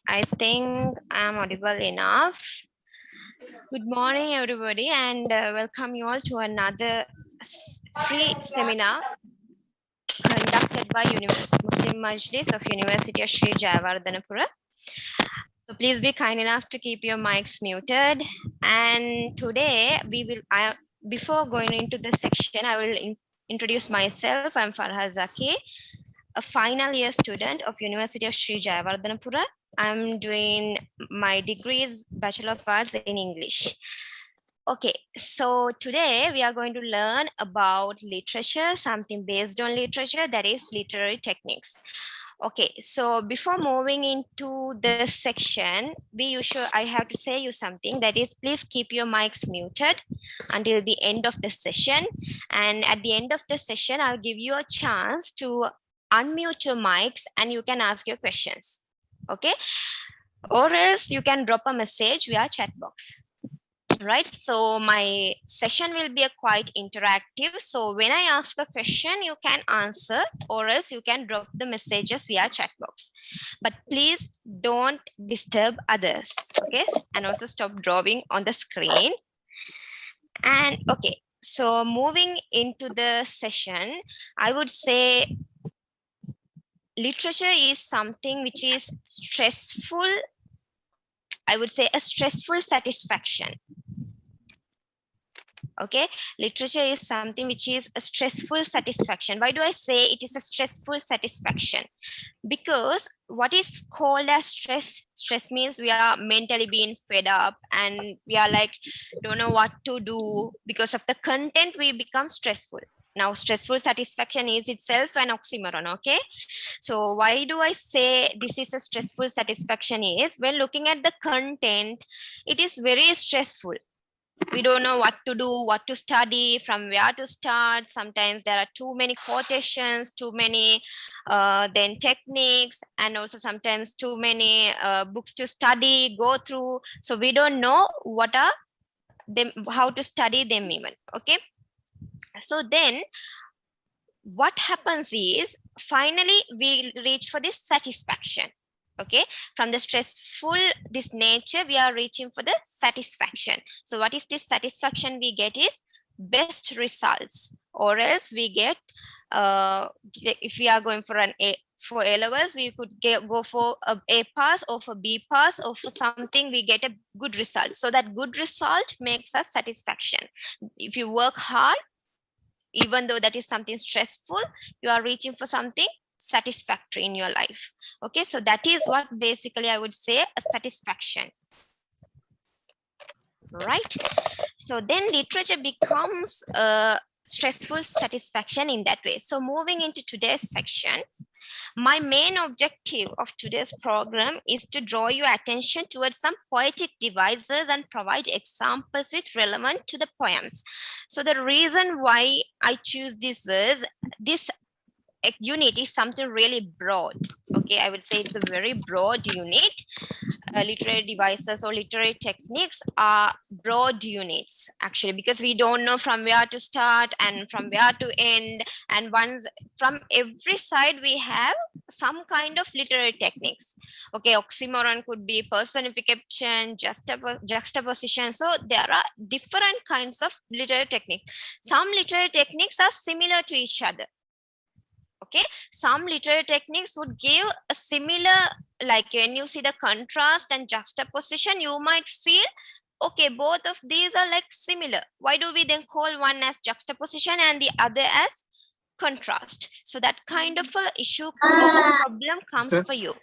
I think I'm audible enough. Good morning, everybody, and welcome you all to another free seminar conducted by Muslim Majlis of University of Sri Jayawardhanapura. So please be kind enough to keep your mics muted. And today before going into the section, I will introduce myself. I'm Farha Zaki, a final year student of University of Sri Jayawardhanapura. I'm doing my degrees, Bachelor of Arts in English. Okay, so today we are going to learn about literature, something based on literature, that is literary techniques. Okay, so before moving into this section, I have to say you something, that is, please keep your mics muted until the end of the session. And at the end of the session, I'll give you a chance to unmute your mics and you can ask your questions. Okay, or else you can drop a message via chat box. Right, so my session will be a quite interactive. So when I ask a question, you can answer, or else you can drop the messages via chat box. But please don't disturb others. Okay, and also stop drawing on the screen. And okay, so moving into the session, I would say literature is something which is stressful. I would say a stressful satisfaction. Okay, literature is something which is a stressful satisfaction. Why do I say it is a stressful satisfaction? Because what is called as stress means we are mentally being fed up and we are like don't know what to do. Because of the content we become stressful. Now stressful satisfaction is itself an oxymoron. Okay, so why do I say this is a stressful satisfaction is when looking at the content, it is very stressful. We don't know what to do, what to study, from where to start. Sometimes there are too many quotations, too many then techniques, and also sometimes too many books to study, go through. So we don't know what are them, how to study them even. Okay, so then what happens is finally we reach for this satisfaction. Okay, from the stressful this nature we are reaching for the satisfaction. So what is this satisfaction we get is best results, or else we get if we are going for an A levels, we could go for A pass or for B pass or for something, we get a good result. So that good result makes us satisfaction. If you work hard, even though that is something stressful, you are reaching for something satisfactory in your life. Okay, so that is what basically I would say a satisfaction. Right, so then literature becomes a stressful satisfaction in that way. So moving into today's section, my main objective of today's program is to draw your attention towards some poetic devices and provide examples with relevant to the poems. So the reason why I choose this was this unit is something really broad. Okay, I would say it's a very broad unit. Literary devices or literary techniques are broad units actually, because we don't know from where to start and from where to end, and once from every side we have some kind of literary techniques. Okay, oxymoron could be personification, juxtaposition. So there are different kinds of literary techniques. Some literary techniques are similar to each other. Okay, some literary techniques would give a similar, like when you see the contrast and juxtaposition, you might feel okay, both of these are like similar. Why do we then call one as juxtaposition and the other as contrast? So that kind of a issue or problem comes Sister? for you.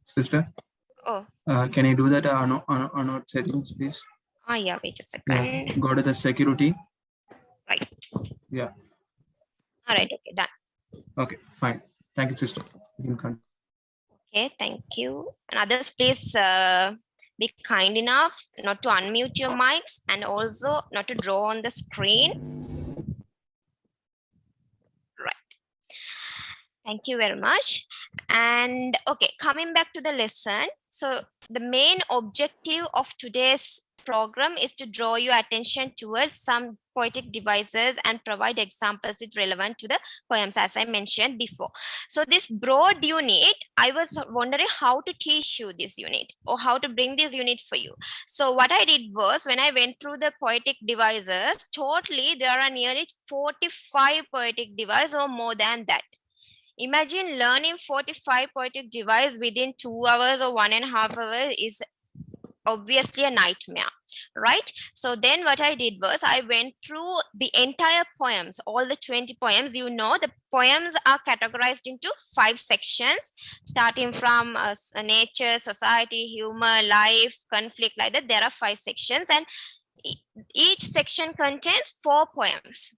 Sister, Oh, can you do that on our settings, please? yeah, wait a second. Go to the security. Right. Yeah. All right, okay, done. Okay, fine. Thank you, sister. You can continue. Okay, thank you. And others, please be kind enough not to unmute your mics and also not to draw on the screen. Right. Thank you very much. And okay, coming back to the lesson. So the main objective of today's program is to draw your attention towards some poetic devices and provide examples with relevant to the poems, as I mentioned before. So this broad unit, I was wondering how to teach you this unit or how to bring this unit for you. So what I did was, when I went through the poetic devices, totally there are nearly 45 poetic devices or more than that. Imagine learning 45 poetic device within 2 hours or 1.5 hours is obviously a nightmare, right? So then what I did was, I went through the entire poems, all the 20 poems. You know, the poems are categorized into 5 sections, starting from nature, society, humor, life, conflict, like that. There are 5 sections, and each section contains 4 poems.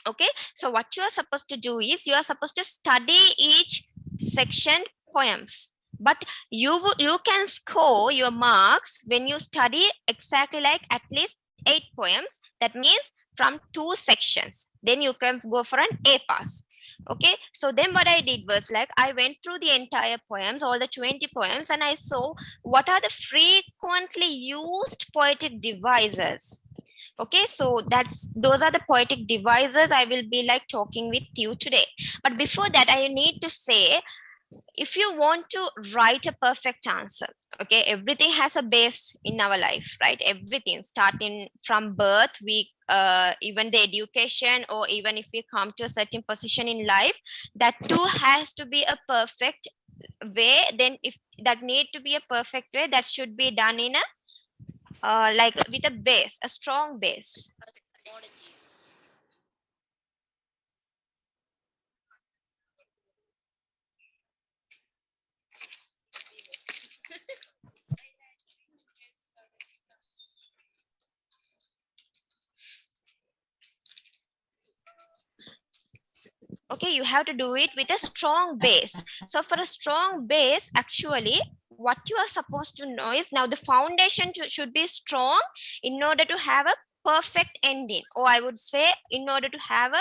Okay, so what you are supposed to do is, you are supposed to study each section poems, but you can score your marks when you study exactly like at least 8 poems. That means from 2 sections, then you can go for an A pass. Okay, so then what I did was, like, I went through the entire poems, all the 20 poems, and I saw what are the frequently used poetic devices. Okay, so those are the poetic devices I will be like talking with you today. But before that, I need to say, if you want to write a perfect answer, okay, everything has a base in our life, right? Everything starting from birth, we even the education, or even if we come to a certain position in life, that too has to be a perfect way. Then if that need to be a perfect way, that should be done in a like with a base, a strong base. Okay, you have to do it with a strong base. So for a strong base, actually what you are supposed to know is, now the foundation should be strong in order to have a perfect ending, or I would say, in order to have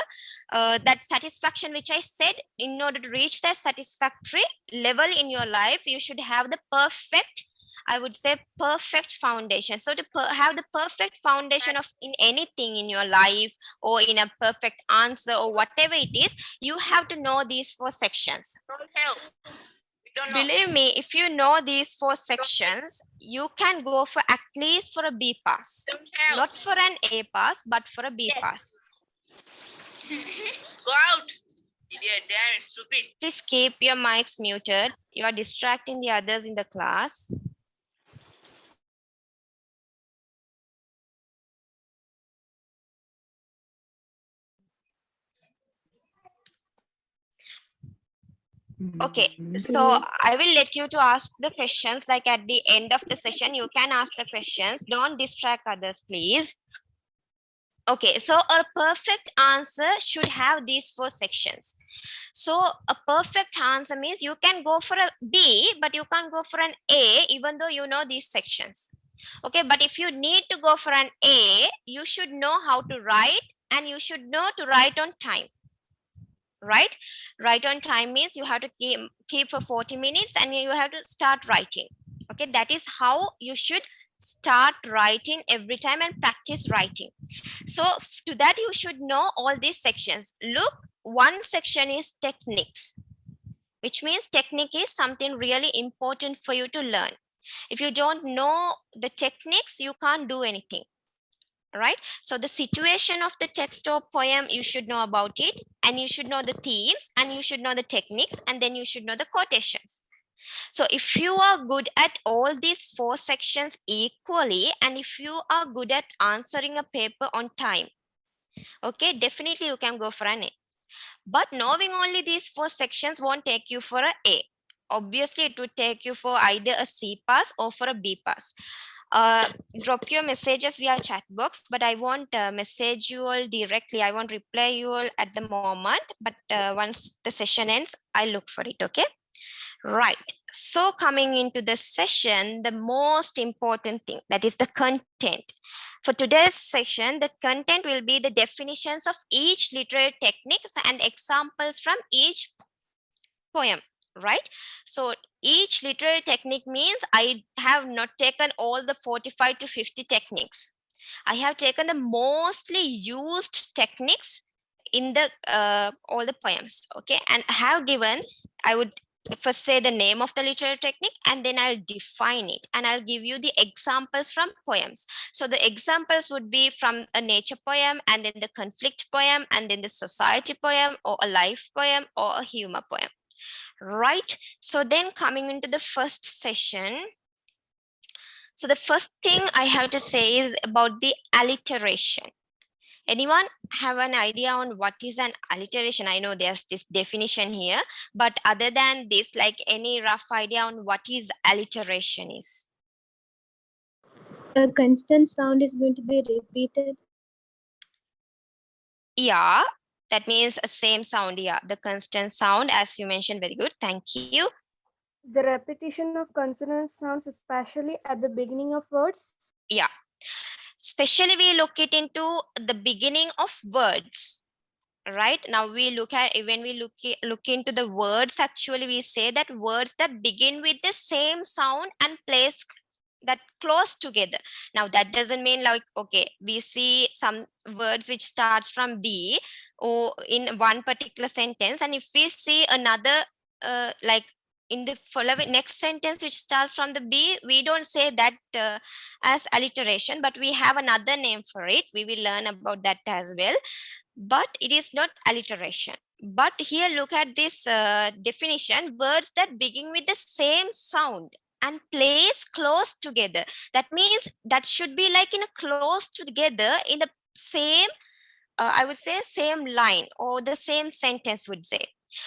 a that satisfaction which I said, in order to reach that satisfactory level in your life, you should have the perfect, I would say, perfect foundation. So to have the perfect foundation of in anything in your life, or in a perfect answer, or whatever it is, you have to know these 4 sections. Don't help. We don't know. Believe me, if you know these 4 sections, you can go for at least for a B pass. Don't help. Not for an A pass, but for a B pass. Go out. Idiot, damn, stupid. Please keep your mics muted. You are distracting the others in the class. Okay, so I will let you to ask the questions, like at the end of the session, you can ask the questions. Don't distract others, please. Okay, so a perfect answer should have these 4 sections. So a perfect answer means you can go for a B, but you can't go for an A, even though you know these sections. Okay, but if you need to go for an A, you should know how to write, and you should know to write on time. Right? Write on time means you have to keep for 40 minutes and you have to start writing. Okay, that is how you should start writing every time and practice writing. So to that, you should know all these sections. Look, one section is techniques, which means technique is something really important for you to learn. If you don't know the techniques, you can't do anything. Right? So the situation of the text or poem, you should know about it, and you should know the themes, and you should know the techniques, and then you should know the quotations. So if you are good at all these 4 sections equally, and if you are good at answering a paper on time, okay, definitely you can go for an A. But knowing only these 4 sections won't take you for an A. Obviously, it would take you for either a C pass or for a B pass. Drop your messages via chat box, but I won't message you all directly. I won't reply you all at the moment, but once the session ends, I'll look for it. Okay. Right. So coming into the session, the most important thing, that is the content. For today's session, the content will be the definitions of each literary techniques and examples from each poem. Right? So each literary technique means I have not taken all the 45 to 50 techniques. I have taken the mostly used techniques in the all the poems. Okay, and I have given, I would first say the name of the literary technique, and then I'll define it, and I'll give you the examples from poems. So the examples would be from a nature poem, and then the conflict poem, and then the society poem, or a life poem, or a humor poem. Right? So then coming into the first session, so the first thing I have to say is about the alliteration. Anyone have an idea on what is an alliteration? I know there's this definition here, but other than this, like any rough idea on what is alliteration is? A constant sound is going to be repeated. Yeah, that means a same sound. Yeah, the constant sound, as you mentioned. Very good. Thank you. The repetition of consonant sounds, especially at the beginning of words. Yeah. Especially we look it into the beginning of words. Right now we look at, when we look into the words, actually we say that words that begin with the same sound and place that close together. Now that doesn't mean like, okay, we see some words which starts from B or in one particular sentence, and if we see another like in the following next sentence which starts from the B, we don't say that as alliteration, but we have another name for it. We will learn about that as well, but it is not alliteration. But here look at this definition: words that begin with the same sound and place close together. That means that should be like in a close together in the same I would say same line or the same sentence would say.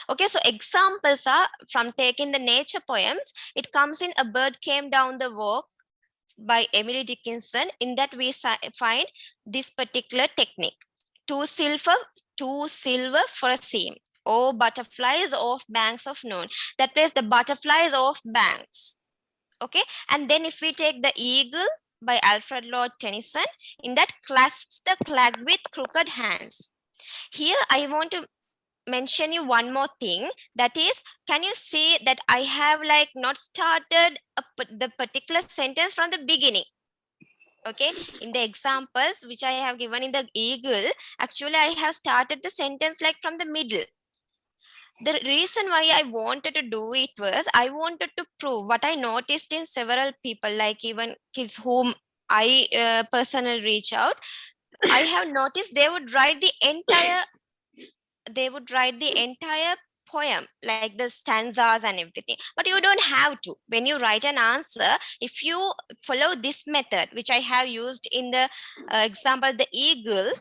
Okay, so examples are from taking the nature poems. It comes in A Bird Came Down the Walk by Emily Dickinson. In that we find this particular technique: two silver for a seam, or butterflies off banks of noon. That plays the butterflies off banks. Okay, and then if we take The Eagle by Alfred Lord Tennyson, in that clasps the flag with crooked hands. Here I want to mention you one more thing, that is, can you see that I have like not started the particular sentence from the beginning? Okay, in the examples which I have given in The Eagle, actually I have started the sentence like from the middle. The reason why I wanted to do it was I wanted to prove what I noticed in several people, like even kids whom I personally reach out. I have noticed they would write the entire poem, like the stanzas and everything. But you don't have to. When you write an answer, if you follow this method, which I have used in the example, The Eagle,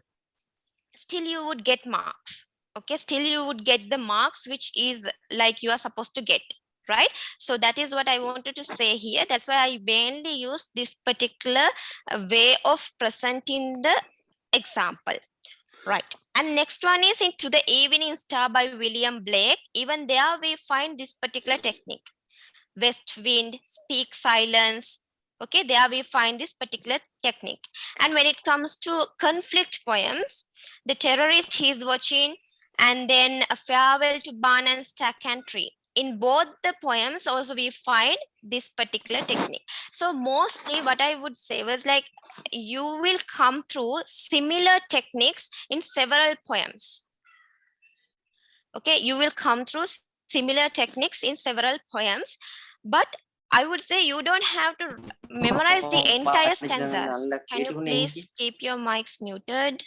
still you would get marks. Okay, still you would get the marks which is like you are supposed to get, right? So that is what I wanted to say here. That's why I mainly use this particular way of presenting the example, right? And next one is Into the Evening Star by William Blake. Even there we find this particular technique: west wind, speak silence. Okay, there we find this particular technique. And when it comes to conflict poems, The Terrorist He's Watching, and then A Farewell to Barn and Stack and Tree. In both the poems also we find this particular technique. So mostly what I would say was like, you will come through similar techniques in several poems. Okay, you will come through similar techniques in several poems, but I would say you don't have to memorize the entire stanzas. Can you please keep your mics muted?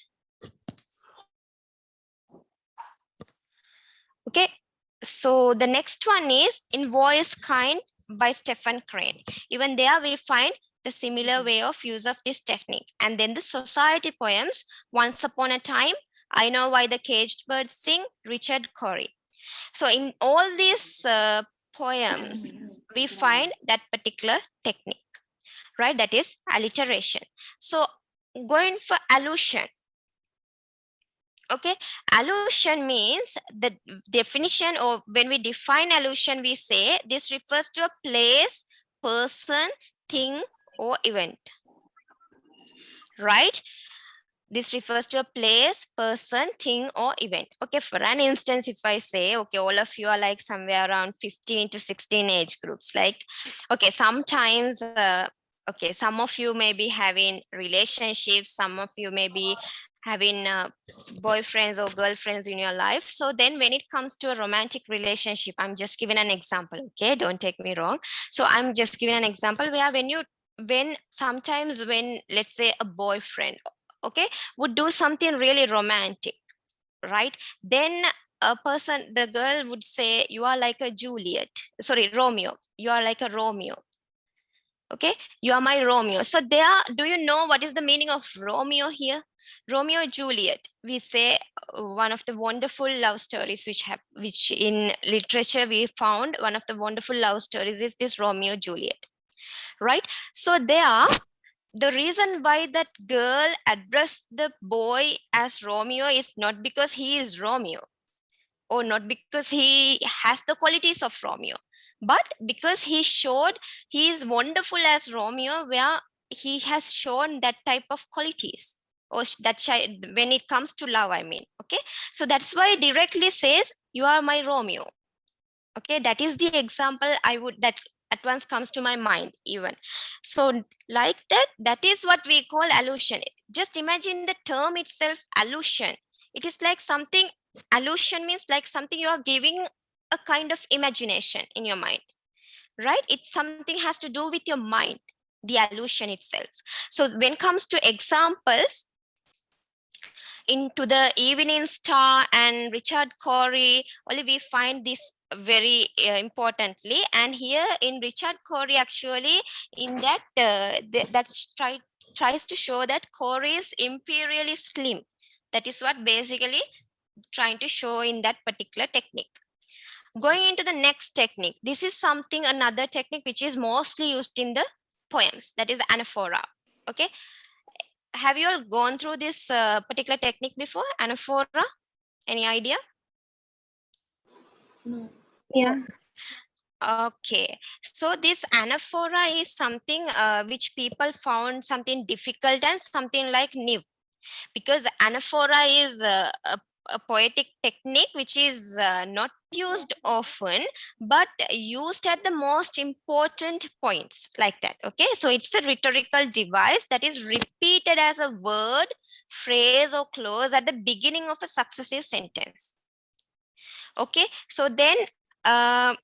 Okay, so the next one is In Voice Kind by Stephen Crane. Even there we find the similar way of use of this technique. And then the society poems, Once Upon a Time, I Know Why the Caged Birds Sing, Richard Cory. So in all these poems, we find that particular technique, right? That is alliteration. So going for allusion. Okay, allusion means the definition, or when we define allusion, we say this refers to a place, person, thing, or event, right? This refers to a place, person, thing, or event. Okay, for an instance, if I say, okay, all of you are like somewhere around 15 to 16 age groups, like, okay, sometimes Okay, some of you may be having relationships, some of you may be having boyfriends or girlfriends in your life. So then when it comes to a romantic relationship, I'm just giving an example, okay? Don't take me wrong. So I'm just giving an example where when sometimes when, let's say, a boyfriend, okay, would do something really romantic, right? Then the girl would say, you are like a Romeo. You are like a Romeo. Okay, you are my Romeo. So do you know what is the meaning of Romeo here? Romeo Juliet, we say, one of the wonderful love stories which in literature we found, one of the wonderful love stories is this Romeo Juliet, right? So the reason why that girl addressed the boy as Romeo is not because he is Romeo, or not because he has the qualities of Romeo, but because he is wonderful as Romeo, where he has shown that type of qualities, or when it comes to love, I mean. Okay, so that's why it directly says, you are my Romeo. Okay, that is the example that at once comes to my mind even. So like that is what we call allusion. Just imagine the term itself, allusion. It is like something, allusion means like something you are giving a kind of imagination in your mind, right? It's something has to do with your mind, the allusion itself. So when it comes to examples, into the Evening Star and Richard Cory, only we find this very importantly. And here in Richard Cory, actually, in that tries to show that Cory is imperially slim. That is what basically trying to show in that particular technique. Going into the next technique, this is another technique which is mostly used in the poems, that is anaphora. Okay, have you all gone through this particular technique before, anaphora? Any idea? Yeah. Okay, so this anaphora is something which people found something difficult and something like new, because anaphora is a poetic technique which is not used often, but used at the most important points, like that. Okay, so it's a rhetorical device that is repeated as a word, phrase, or clause at the beginning of a successive sentence. Okay, so then I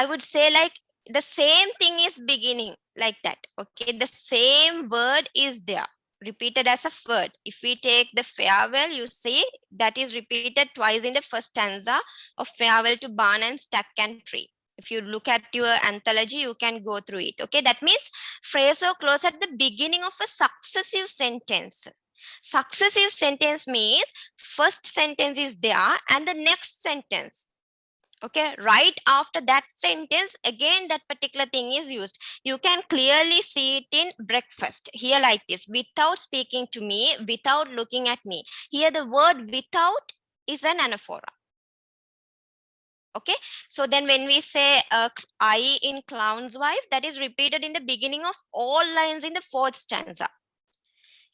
would say like the same thing is beginning like that. Okay, the same word is there repeated as a word. If we take the farewell, you see that is repeated twice in the first stanza of Farewell to Barn and Stack and Tree. If you look at your anthology, you can go through it. Okay, that means phrase or clause at the beginning of a successive sentence. Successive sentence means first sentence is there and the next sentence, okay, right after that sentence, again that particular thing is used. You can clearly see it in Breakfast here, like this: without speaking to me, without looking at me. Here the word without is an anaphora. Okay, so then when we say I in Clown's Wife, that is repeated in the beginning of all lines in the fourth stanza.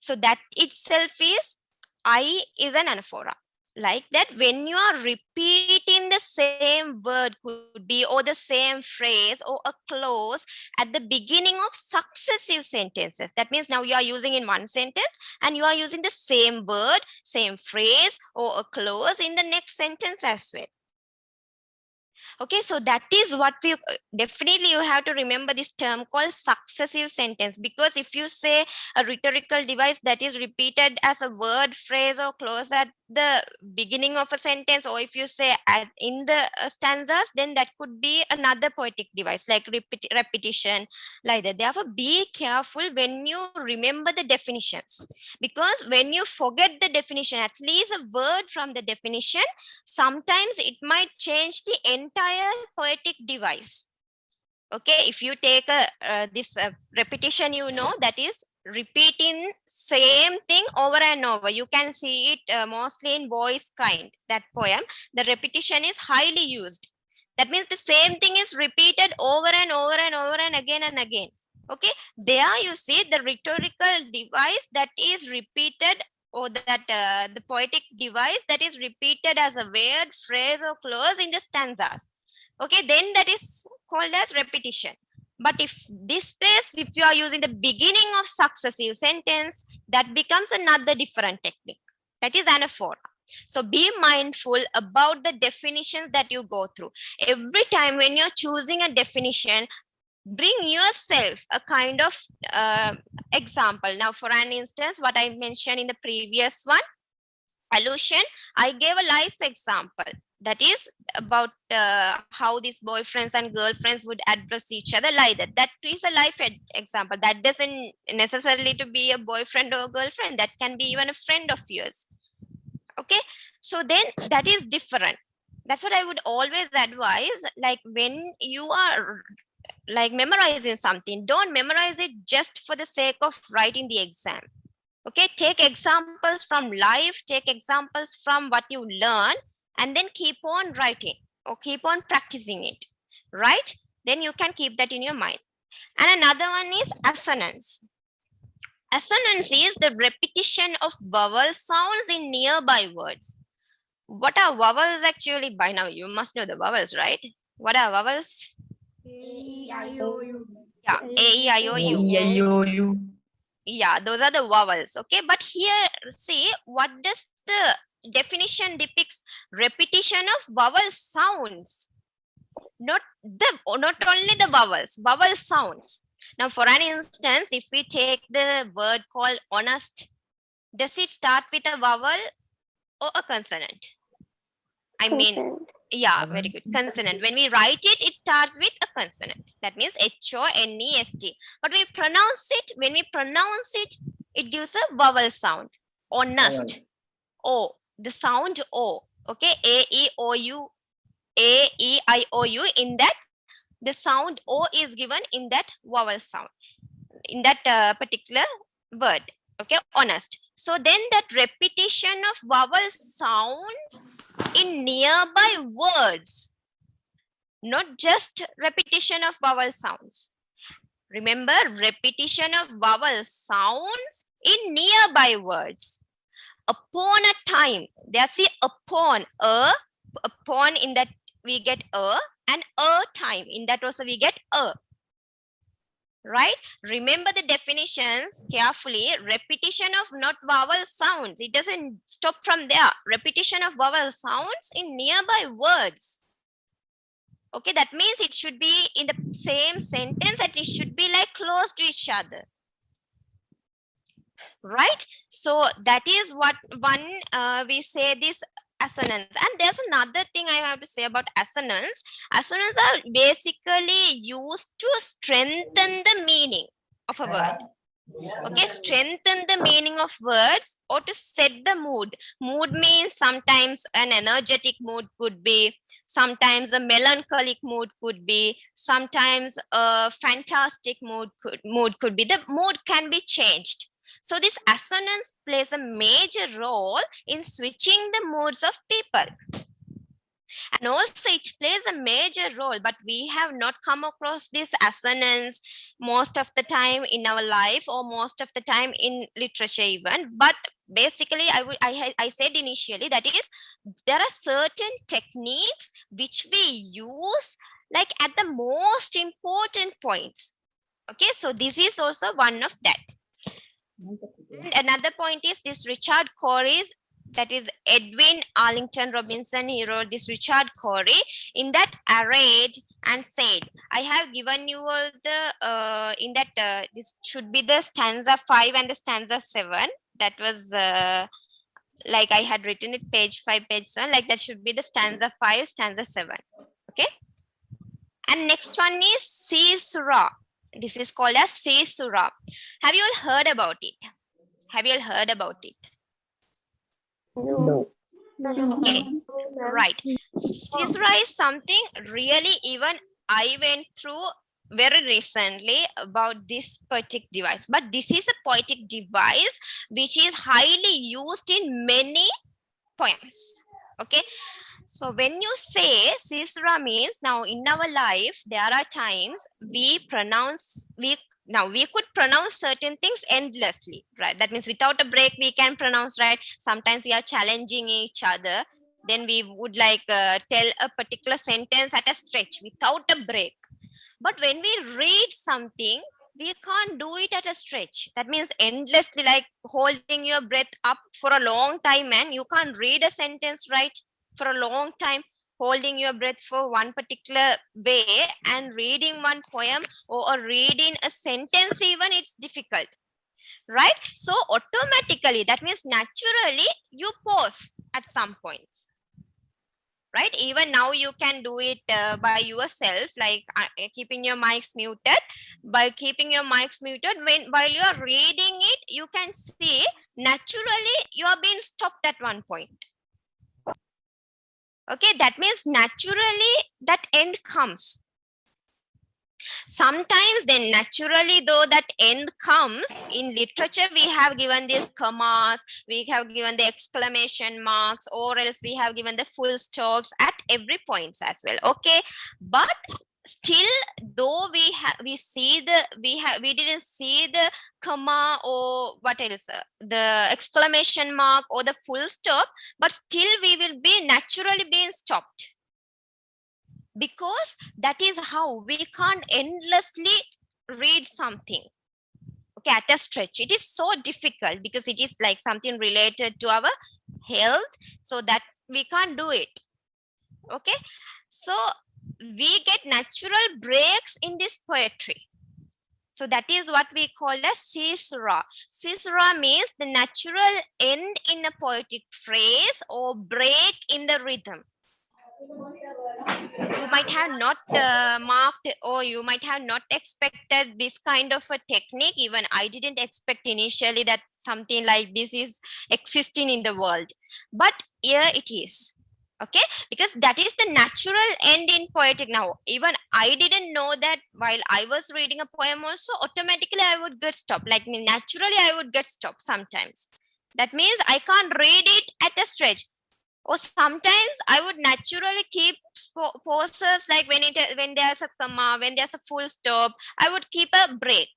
So that itself is I is an anaphora. Like that, when you are repeating the same word, could be, or the same phrase or a clause at the beginning of successive sentences, that means now you are using in one sentence and you are using the same word, same phrase or a clause in the next sentence as well. Okay, so that is what we definitely, you have to remember this term called successive sentence, because if you say a rhetorical device that is repeated as a word, phrase, or clause at the beginning of a sentence, or if you say in the stanzas, then that could be another poetic device like repetition, like that. Therefore, be careful when you remember the definitions, because when you forget the definition, at least a word from the definition, sometimes it might change the entire poetic device. Okay, if you take this repetition, you know, that is repeating same thing over and over. You can see it mostly in Boys Kind, that poem. The repetition is highly used. That means the same thing is repeated over and over and over and again and again. Okay, there you see the rhetorical device that is repeated, or that the poetic device that is repeated as a word, phrase, or clause in the stanzas. Okay, then that is called as repetition. But if this place, if you are using the beginning of successive sentence, that becomes another different technique. That is anaphora. So be mindful about the definitions that you go through. Every time when you're choosing a definition, bring yourself a kind of example. Now, for an instance, what I mentioned in the previous one, allusion, I gave a life example. That is about how these boyfriends and girlfriends would address each other like that. That is a life example. That doesn't necessarily to be a boyfriend or a girlfriend. That can be even a friend of yours. Okay, so then that is different. That's what I would always advise. Like when you are like memorizing something, don't memorize it just for the sake of writing the exam. Okay, take examples from life, take examples from what you learn, and then keep on writing or keep on practicing it, right? Then you can keep that in your mind. And another one is assonance. Assonance is the repetition of vowel sounds in nearby words. What are vowels actually? By now you must know the vowels, right? What are vowels? Yeah, A-E-I-O-U. Yeah, those are the vowels. Okay, but here, see, what does the definition depicts? Repetition of vowel sounds, not only the vowels, vowel sounds. Now, for an instance, if we take the word called honest, does it start with a vowel or a consonant? I mean, yeah, very good. Consonant. When we write it, it starts with a consonant. That means H-O-N-E-S-T. But we pronounce it, when we pronounce it, it gives a vowel sound. Honest. O. The sound O. Okay. A-E-O-U. A-E-I-O-U. In that, the sound O is given in that vowel sound. In that particular word. Okay. Honest. So then that repetition of vowel sounds in nearby words, not just repetition of vowel sounds. Remember, repetition of vowel sounds in nearby words. Upon a time, there's see upon, upon in that we get and a time, in that also we get a. Right? Remember the definitions carefully. Repetition of not vowel sounds. It doesn't stop from there. Repetition of vowel sounds in nearby words. Okay, that means it should be in the same sentence and it should be like close to each other. Right? So that is what one we say this assonance. And there's another thing I have to say about assonance. Assonance are basically used to strengthen the meaning of a word. Okay, strengthen the meaning of words or to set the mood. Mood means sometimes an energetic mood could be, sometimes a melancholic mood could be, sometimes a fantastic mood could be. The mood can be changed. So this assonance plays a major role in switching the moods of people. And also it plays a major role, but we have not come across this assonance most of the time in our life or most of the time in literature even. But basically I said initially that is there are certain techniques which we use like at the most important points. Okay, so this is also one of that. And another point is this Richard Cory's, that is Edwin Arlington Robinson. He wrote this Richard Cory in that arrayed and said. I have given you all the in that this should be the stanza 5 and the stanza 7. That was like I had written it page 5, page 7. Like that should be the stanza 5, stanza 7. Okay. And next one is Caesura. This is called as Caesura. Have you all heard about it? Have you all heard about it? No. Okay, right. Caesura is something really even I went through very recently about this poetic device. But this is a poetic device which is highly used in many poems. Okay. So when you say Caesura means now in our life, there are times we could pronounce certain things endlessly, right? That means without a break, we can pronounce, right? Sometimes we are challenging each other. Then we would like tell a particular sentence at a stretch without a break. But when we read something, we can't do it at a stretch. That means endlessly, like holding your breath up for a long time, and you can't read a sentence right for a long time, holding your breath for one particular way and reading one poem or reading a sentence even, it's difficult, right? So automatically, that means naturally, you pause at some points, right? Even now you can do it by yourself, like keeping your mics muted. By keeping your mics muted, while you are reading it, you can see naturally you are being stopped at one point. Okay, that means naturally that end comes. Sometimes then naturally, though that end comes, in literature we have given these commas, we have given the exclamation marks, or else we have given the full stops at every points as well. Okay, but still, though we didn't see the comma or what else, the exclamation mark or the full stop, but still we will be naturally being stopped, because that is how we can't endlessly read something, okay, at a stretch. It is so difficult because it is like something related to our health, so that we can't do it. Okay, so we get natural breaks in this poetry. So that is what we call as caesura. Caesura means the natural end in a poetic phrase or break in the rhythm. You might have not marked, or you might have not expected this kind of a technique. Even I didn't expect initially that something like this is existing in the world, but here it is. Okay, because that is the natural end in poetic. Now even I didn't know that while I was reading a poem also, automatically I would get stopped, like me naturally I would get stopped sometimes. That means I can't read it at a stretch. Or sometimes I would naturally keep pauses, like when there's a comma, when there's a full stop, I would keep a break.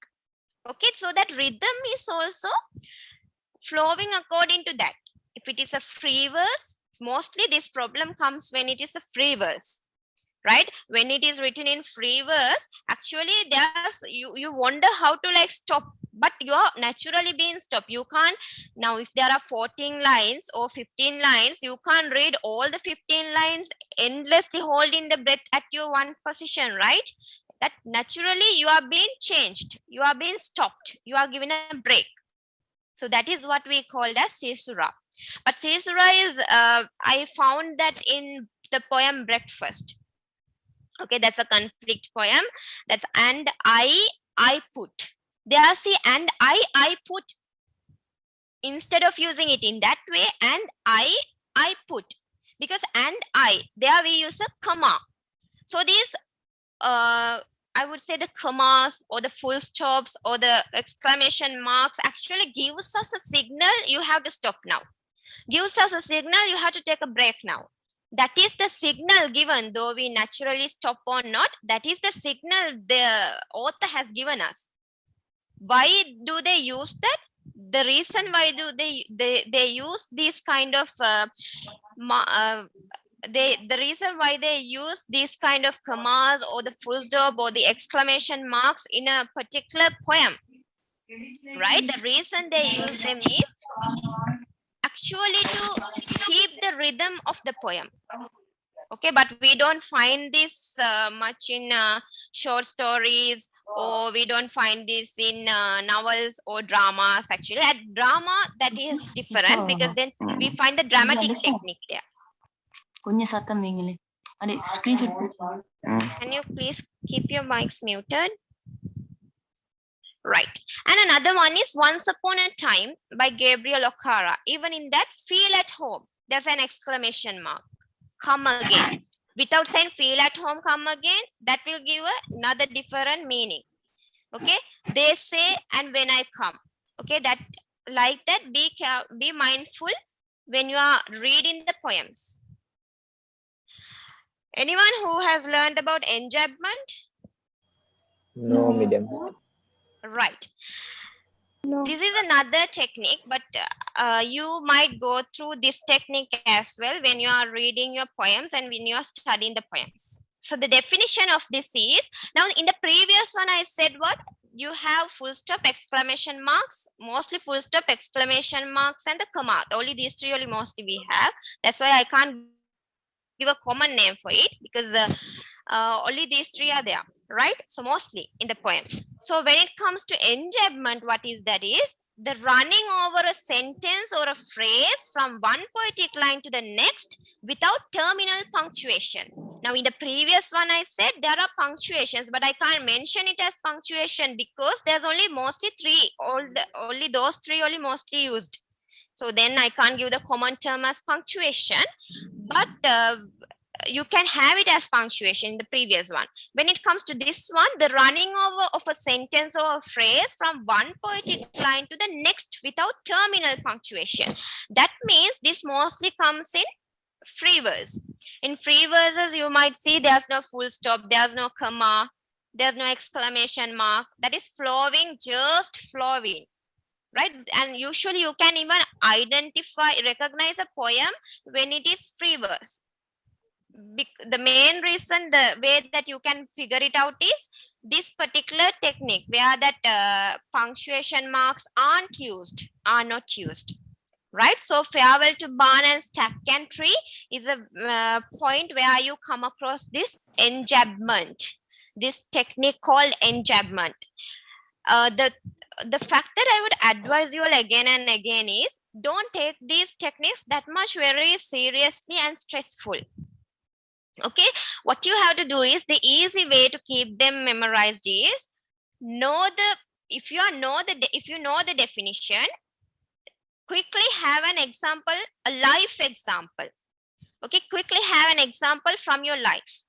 Okay, so that rhythm is also flowing according to that. If it is a free verse, mostly this problem comes when it is a free verse, right? When it is written in free verse, actually there's you wonder how to like stop, but you are naturally being stopped. You can't, now if there are 14 lines or 15 lines, you can't read all the 15 lines endlessly holding the breath at your one position, right? That naturally you are being changed, you are being stopped, you are given a break. So that is what we called as caesura. But caesura is I found that in the poem Breakfast. Okay, that's a conflict poem. That's and I put. There, see, and I put. Instead of using it in that way, and I put. Because and I, there we use a comma. So these, I would say the commas or the full stops or the exclamation marks actually gives us a signal, you have to stop now. Gives us a signal, you have to take a break now. That is the signal given, though we naturally stop or not. That is the signal the author has given us. Why do they use that? The reason why do they use this kind of the reason why they use these kind of commas or the full stop or the exclamation marks in a particular poem, right? The reason they use them is actually to keep the rhythm of the poem. Okay, but we don't find this much in short stories, or we don't find this in novels or dramas. Actually, at drama that is different, because then we find the dramatic technique there. Can you please keep your mics muted? Right. And another one is Once Upon a Time by Gabriel O'Hara. Even in that, feel at home, there's an exclamation mark. Come again. Without saying feel at home, come again, that will give another different meaning. Okay. They say, and when I come. Okay. That, like that, be mindful when you are reading the poems. Anyone who has learned about enjambment? No, medium. Right. No. This is another technique, but you might go through this technique as well when you are reading your poems and when you are studying the poems. So the definition of this is, now in the previous one I said what? You have full stop, exclamation marks, mostly full stop, exclamation marks, and the comma. Only these three only mostly we have. That's why I can't give a common name for it, because only these three are there, right? So mostly in the poem. So when it comes to enjambment, what is that is the running over a sentence or a phrase from one poetic line to the next without terminal punctuation. Now in the previous one I said there are punctuations, but I can't mention it as punctuation because there's only mostly three, only those three only mostly used. So then I can't give the common term as punctuation, but you can have it as punctuation in the previous one. When it comes to this one, the running over of a sentence or a phrase from one poetic line to the next without terminal punctuation. That means this mostly comes in free verse. In free verses, you might see there's no full stop, there's no comma, there's no exclamation mark. That is flowing, just flowing. Right? And usually you can even recognize a poem when it is free verse. The main reason, the way that you can figure it out is this particular technique where that punctuation marks are not used. Right? So farewell to barn and stack and tree is a point where you come across this enjambment, this technique called enjambment. The fact that I would advise you all again and again is don't take these techniques that much very seriously and stressful. Okay, what you have to do is, the easy way to keep them memorized is if you know the definition, quickly have an example, a life example. Okay, quickly have an example from your life.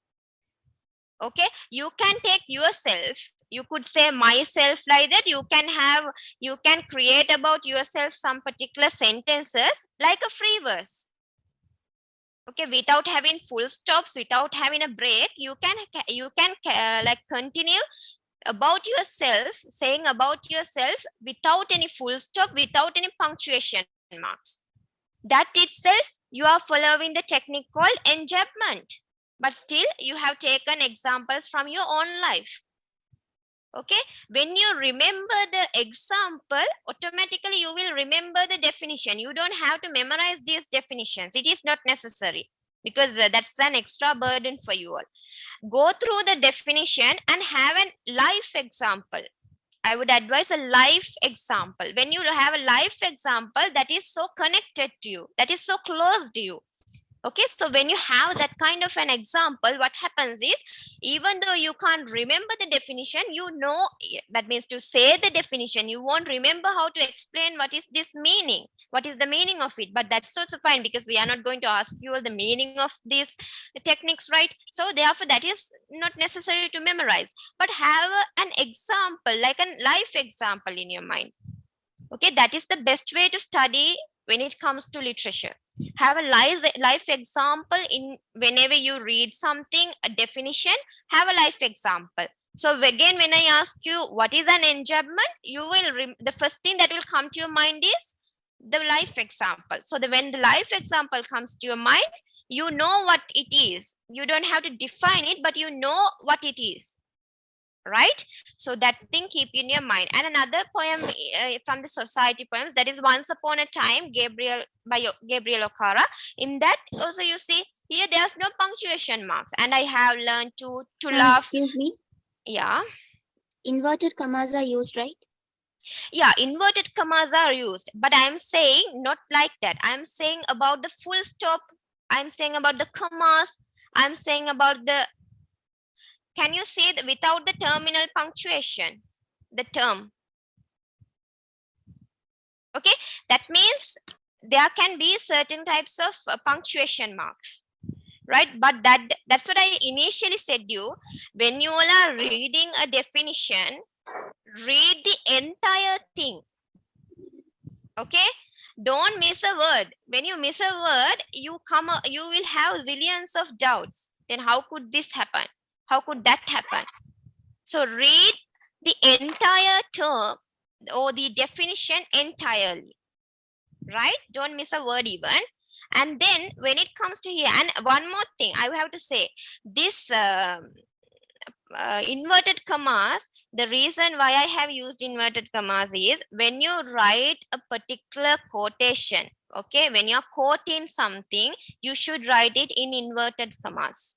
Okay, you can take yourself, you could say myself like that. You can create about yourself some particular sentences like a free verse. Okay, without having full stops, without having a break, you can like continue about yourself, saying about yourself without any full stop, without any punctuation marks. That itself, you are following the technique called enjambment. But still, you have taken examples from your own life. Okay, when you remember the example, automatically you will remember the definition. You don't have to memorize these definitions. It is not necessary, because that's an extra burden for you all. Go through the definition and have a life example. I would advise a life example. When you have a life example that is so connected to you, that is so close to you. Okay, so when you have that kind of an example, what happens is, even though you can't remember the definition, you know, that means to say the definition, you won't remember how to explain what is this meaning, what is the meaning of it. But that's also fine, because we are not going to ask you the meaning of these techniques, right? So therefore, that is not necessary to memorize, but have an example, like a life example in your mind. Okay, that is the best way to study when it comes to literature. Have a life example in whenever you read something, a definition, have a life example. So again, when I ask you what is an enjambment, you will the first thing that will come to your mind is the life example. So when the life example comes to your mind, you know what it is. You don't have to define it, but you know what it is. Right? So that thing keep in your mind. And another poem from the society poems, that is Once Upon a Time, by Gabriel Okara. In that also you see here there's no punctuation marks, and I have learned to laugh. Excuse me. Yeah. Inverted commas are used, right? Yeah, inverted commas are used, but I'm saying not like that. I'm saying about the full stop. I'm saying about the commas. I'm saying about the, can you say that without the terminal punctuation, the term? Okay, that means there can be certain types of punctuation marks, right? But that's what I initially said you. When you all are reading a definition, read the entire thing. Okay, don't miss a word. When you miss a word, you will have zillions of doubts. Then how could this happen? How could that happen? So read the entire term or the definition entirely, right? Don't miss a word even. And then when it comes to here, and one more thing I have to say, this inverted commas, the reason why I have used inverted commas is when you write a particular quotation, okay, when you're quoting something, you should write it in inverted commas.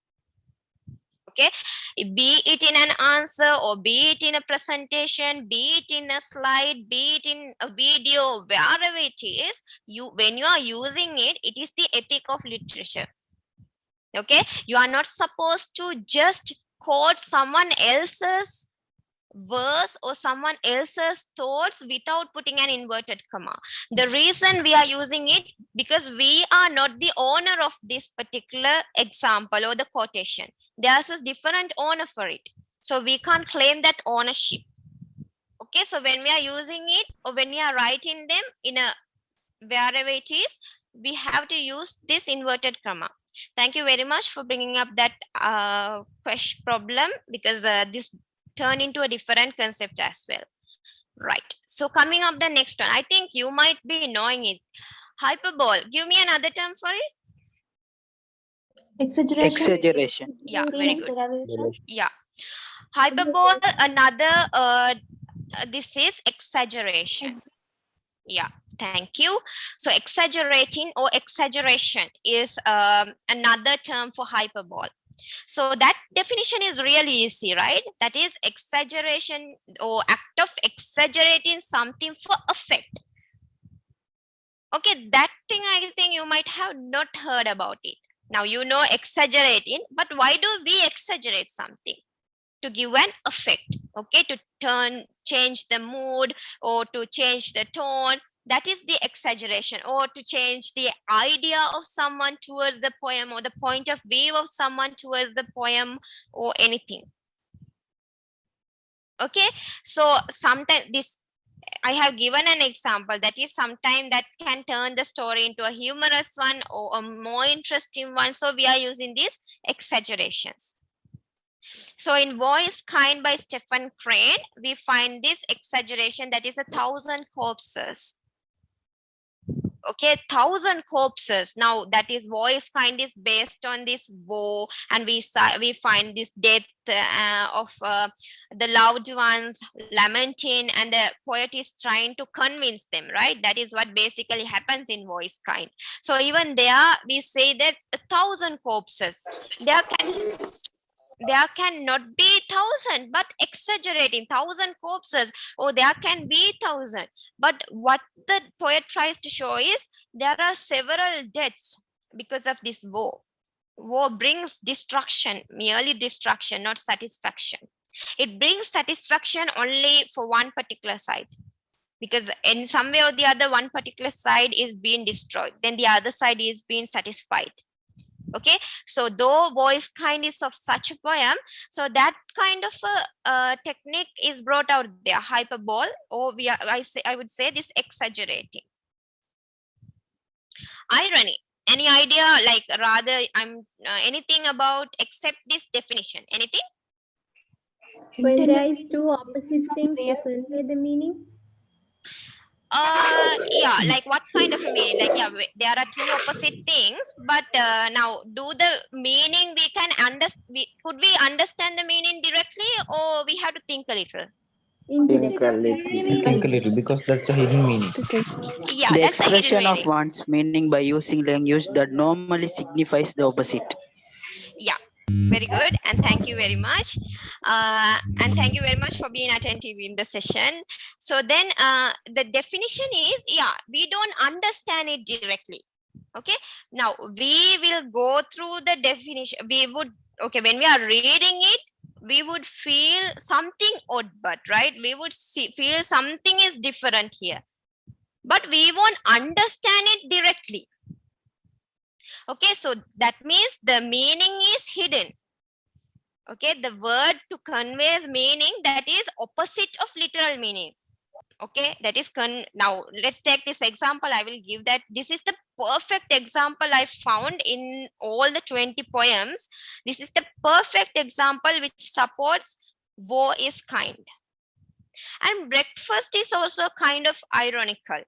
Okay, be it in an answer or be it in a presentation, be it in a slide, be it in a video, wherever it is, when you are using it, it is the ethic of literature. Okay, you are not supposed to just quote someone else's verse or someone else's thoughts without putting an inverted comma. The reason we are using it, because we are not the owner of this particular example or the quotation. There's a different owner for it, so we can't claim that ownership. Okay, so when we are using it or when we are writing them in a wherever it is, we have to use this inverted comma. Thank you very much for bringing up that question problem, because this turned into a different concept as well. Right, so coming up the next one, I think you might be knowing it. Hyperbole, give me another term for it. Exaggeration. Yeah, very good. Yeah, hyperbole, another this is exaggeration. Yeah, thank you. So exaggerating or exaggeration is another term for hyperbole. So that definition is really easy, right? That is exaggeration or act of exaggerating something for effect. Okay, that thing I think you might have not heard about it. Now you know exaggerating, but why do we exaggerate something? To give an effect, okay, to change the mood or to change the tone. That is the exaggeration, or to change the idea of someone towards the poem, or the point of view of someone towards the poem, or anything. Okay, so sometimes this, I have given an example, that is sometimes that can turn the story into a humorous one or a more interesting one. So we are using these exaggerations. So in Voice Kind by Stephen Crane, we find this exaggeration, that is 1,000 corpses. Okay, 1,000 corpses. Now that is Voice Kind is based on this war, and we find this death of the loved ones lamenting, and the poet is trying to convince them, right? That is what basically happens in Voice Kind. So even there we say that 1,000 corpses. There cannot be 1,000, but exaggerating 1,000 corpses, or there can be 1,000. But what the poet tries to show is there are several deaths because of this war. War brings destruction, merely destruction, not satisfaction. It brings satisfaction only for one particular side, because in some way or the other, one particular side is being destroyed, then the other side is being satisfied. Okay, so though Voice Kind is of such a poem, so that kind of a technique is brought out there, hyperbole, or I would say this exaggerating. Irony, any idea, like rather anything about except this definition, anything? When there is two opposite things to convey the meaning. Yeah, like what kind of a meaning? Like, yeah, there are two opposite things, but now do the meaning we can understand, could we understand the meaning directly, or we have to think a little? Think a little, because that's a hidden meaning. Yeah, The that's a hidden expression of meaning. one's meaning by using language that normally signifies the opposite. Yeah, very good, and thank you very much. And thank you very much for being attentive in the session. So then the definition is, yeah, we don't understand it directly. Okay, now we will go through the definition. We would, okay, when we are reading it, we would feel something odd, but right, we would feel something is different here, but we won't understand it directly. Okay, so that means the meaning is hidden. Okay, the word to convey meaning, that is opposite of literal meaning. Okay, that is now let's take this example. I will give that. This is the perfect example I found in all the 20 poems. This is the perfect example which supports war is kind. And breakfast is also kind of ironical.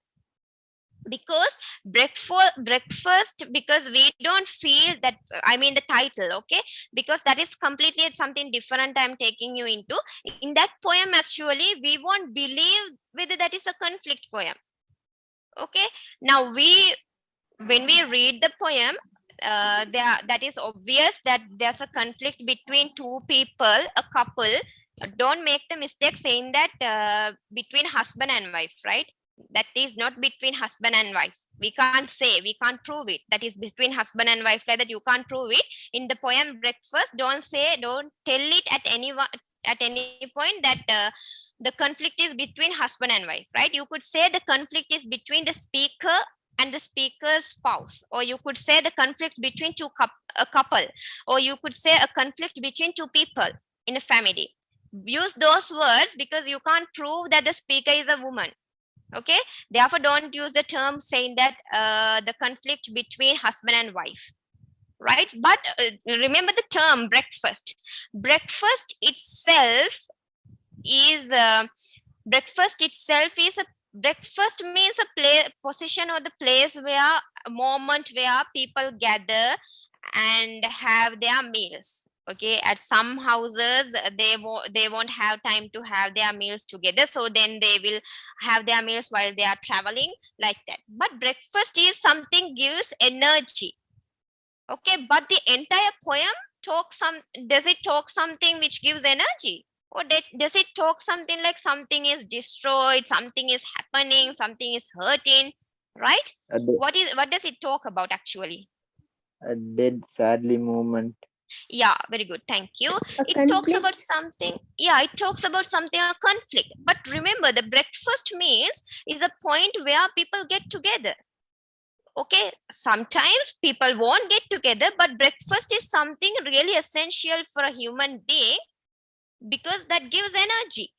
Because breakfast, because we don't feel that, I mean the title, okay, because that is completely something different I'm taking you into. In that poem, actually, we won't believe whether that is a conflict poem. Okay, now when we read the poem, that is obvious that there's a conflict between two people, a couple. Don't make the mistake saying that between husband and wife, right? That is not between husband and wife. We can't say, we can't prove it. That is between husband and wife, like that. You can't prove it. In the poem Breakfast, don't tell it at any point that the conflict is between husband and wife, right? You could say the conflict is between the speaker and the speaker's spouse, or you could say the conflict between a couple, or you could say a conflict between two people in a family. Use those words because you can't prove that the speaker is a woman. Okay, therefore don't use the term saying that the conflict between husband and wife, right? But remember the term breakfast. Breakfast itself is breakfast means a position or the place where, a moment where people gather and have their meals. Okay, at some houses they won't have time to have their meals together, so then they will have their meals while they are traveling, like that. But breakfast is something gives energy. Okay, but the entire poem does it talk something which gives energy, or does it talk something like something is destroyed, something is happening, something is hurting, right? What does it talk about actually? A dead sadly moment. Yeah, very good, thank you. It conflict. talks about something, it talks about something, a conflict. But remember, the breakfast means is a point where people get together. Okay, sometimes people won't get together, but breakfast is something really essential for a human being because that gives energy.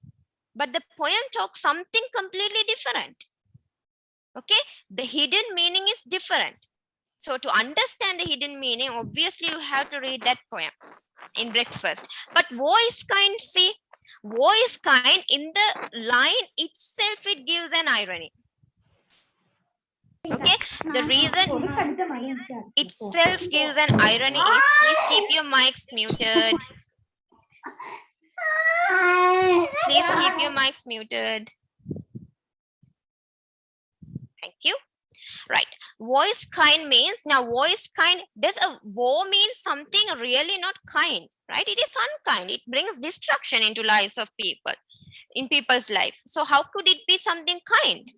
But the poem talks something completely different. Okay, the hidden meaning is different. So to understand the hidden meaning, obviously you have to read that poem in Breakfast. But woe is kind, see, woe is kind, in the line itself it gives an irony. Okay, the reason itself gives an irony is, please keep your mics muted. Please keep your mics muted. Thank you. Right, voice kind means, now voice kind, does a woe mean something really not kind, right? It is unkind, it brings destruction into lives of people, in people's life. So how could it be something kind?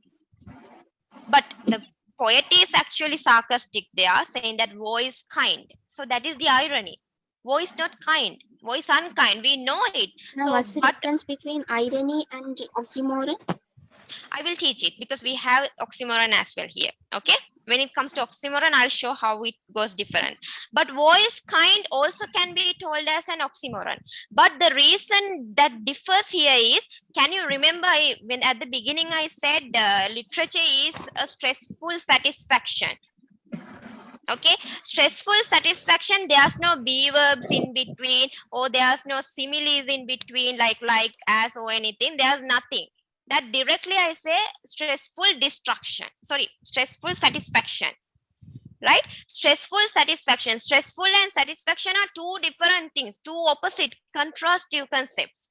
But the poet is actually sarcastic there, saying that woe is kind. So that is the irony. Woe is not kind, woe is unkind, we know it. Now, So, what's the but difference between irony and oxymoron? I will teach it because we have oxymoron as well here. Okay, when it comes to oxymoron, I'll show how it goes different. But woe is kind also can be told as an oxymoron. But the reason that differs here is, can you remember when at the beginning I said literature is a stressful satisfaction? Okay, stressful satisfaction, there's no be verbs in between, or there's no similes in between, like, as, or anything. There's nothing. That directly I say stressful stressful satisfaction, right? Stressful satisfaction, stressful and satisfaction are two different things, two opposite contrastive concepts.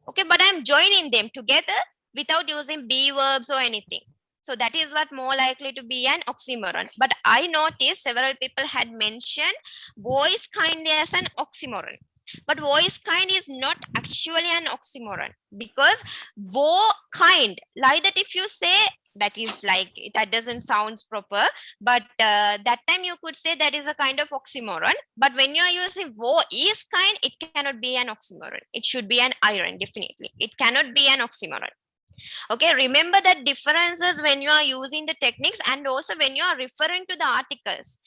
Okay, but I'm joining them together without using be verbs or anything. So that is what more likely to be an oxymoron. But I noticed several people had mentioned voice kind as an oxymoron. But voice kind is not actually an oxymoron, because woe kind, like that, if you say, that is like, that doesn't sound proper, but that time you could say that is a kind of oxymoron. But when you are using woe is kind, it cannot be an oxymoron. It should be an iron, definitely. It cannot be an oxymoron. Okay, remember that differences when you are using the techniques, and also when you are referring to the articles.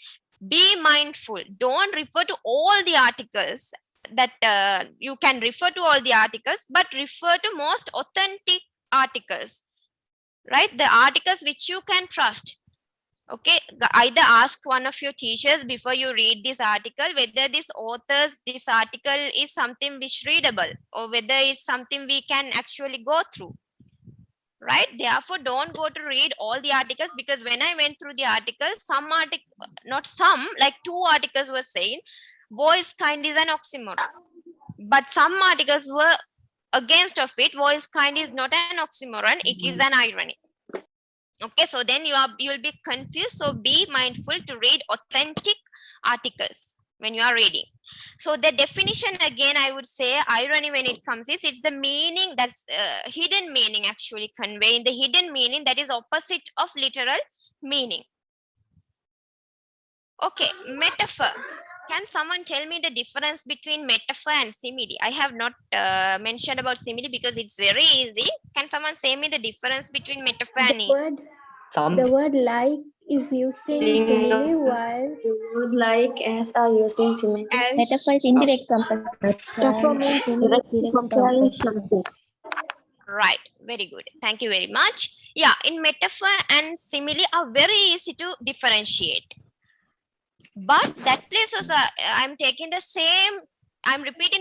Be mindful, don't refer to all the articles that you can refer to all the articles, but refer to most authentic articles, right? The articles which you can trust. Okay, either ask one of your teachers before you read this article whether this article is something which readable, or whether it's something we can actually go through, right? right? Therefore, don't go to read all the articles, because when I went through the articles, some article, not some, like 2 articles were saying voice kind is an oxymoron, but some articles were against of it. Voice kind is not an oxymoron, it is an irony. Okay, so then you will be confused. So be mindful to read authentic articles when you are reading. So the definition, again, I would say irony when it comes is it's the meaning that's hidden meaning, actually conveying the hidden meaning that is opposite of literal meaning. Okay, metaphor. Can someone tell me the difference between metaphor and simile? I have not mentioned about simile because it's very easy. Can someone say me the difference between metaphor and The word like is used in simile, while Would like as are used in simile. metaphor is indirect comparison. Simile is direct comparison. Right, very good. Thank you very much. Yeah, in metaphor and simile are very easy to differentiate. But that place also, I'm repeating the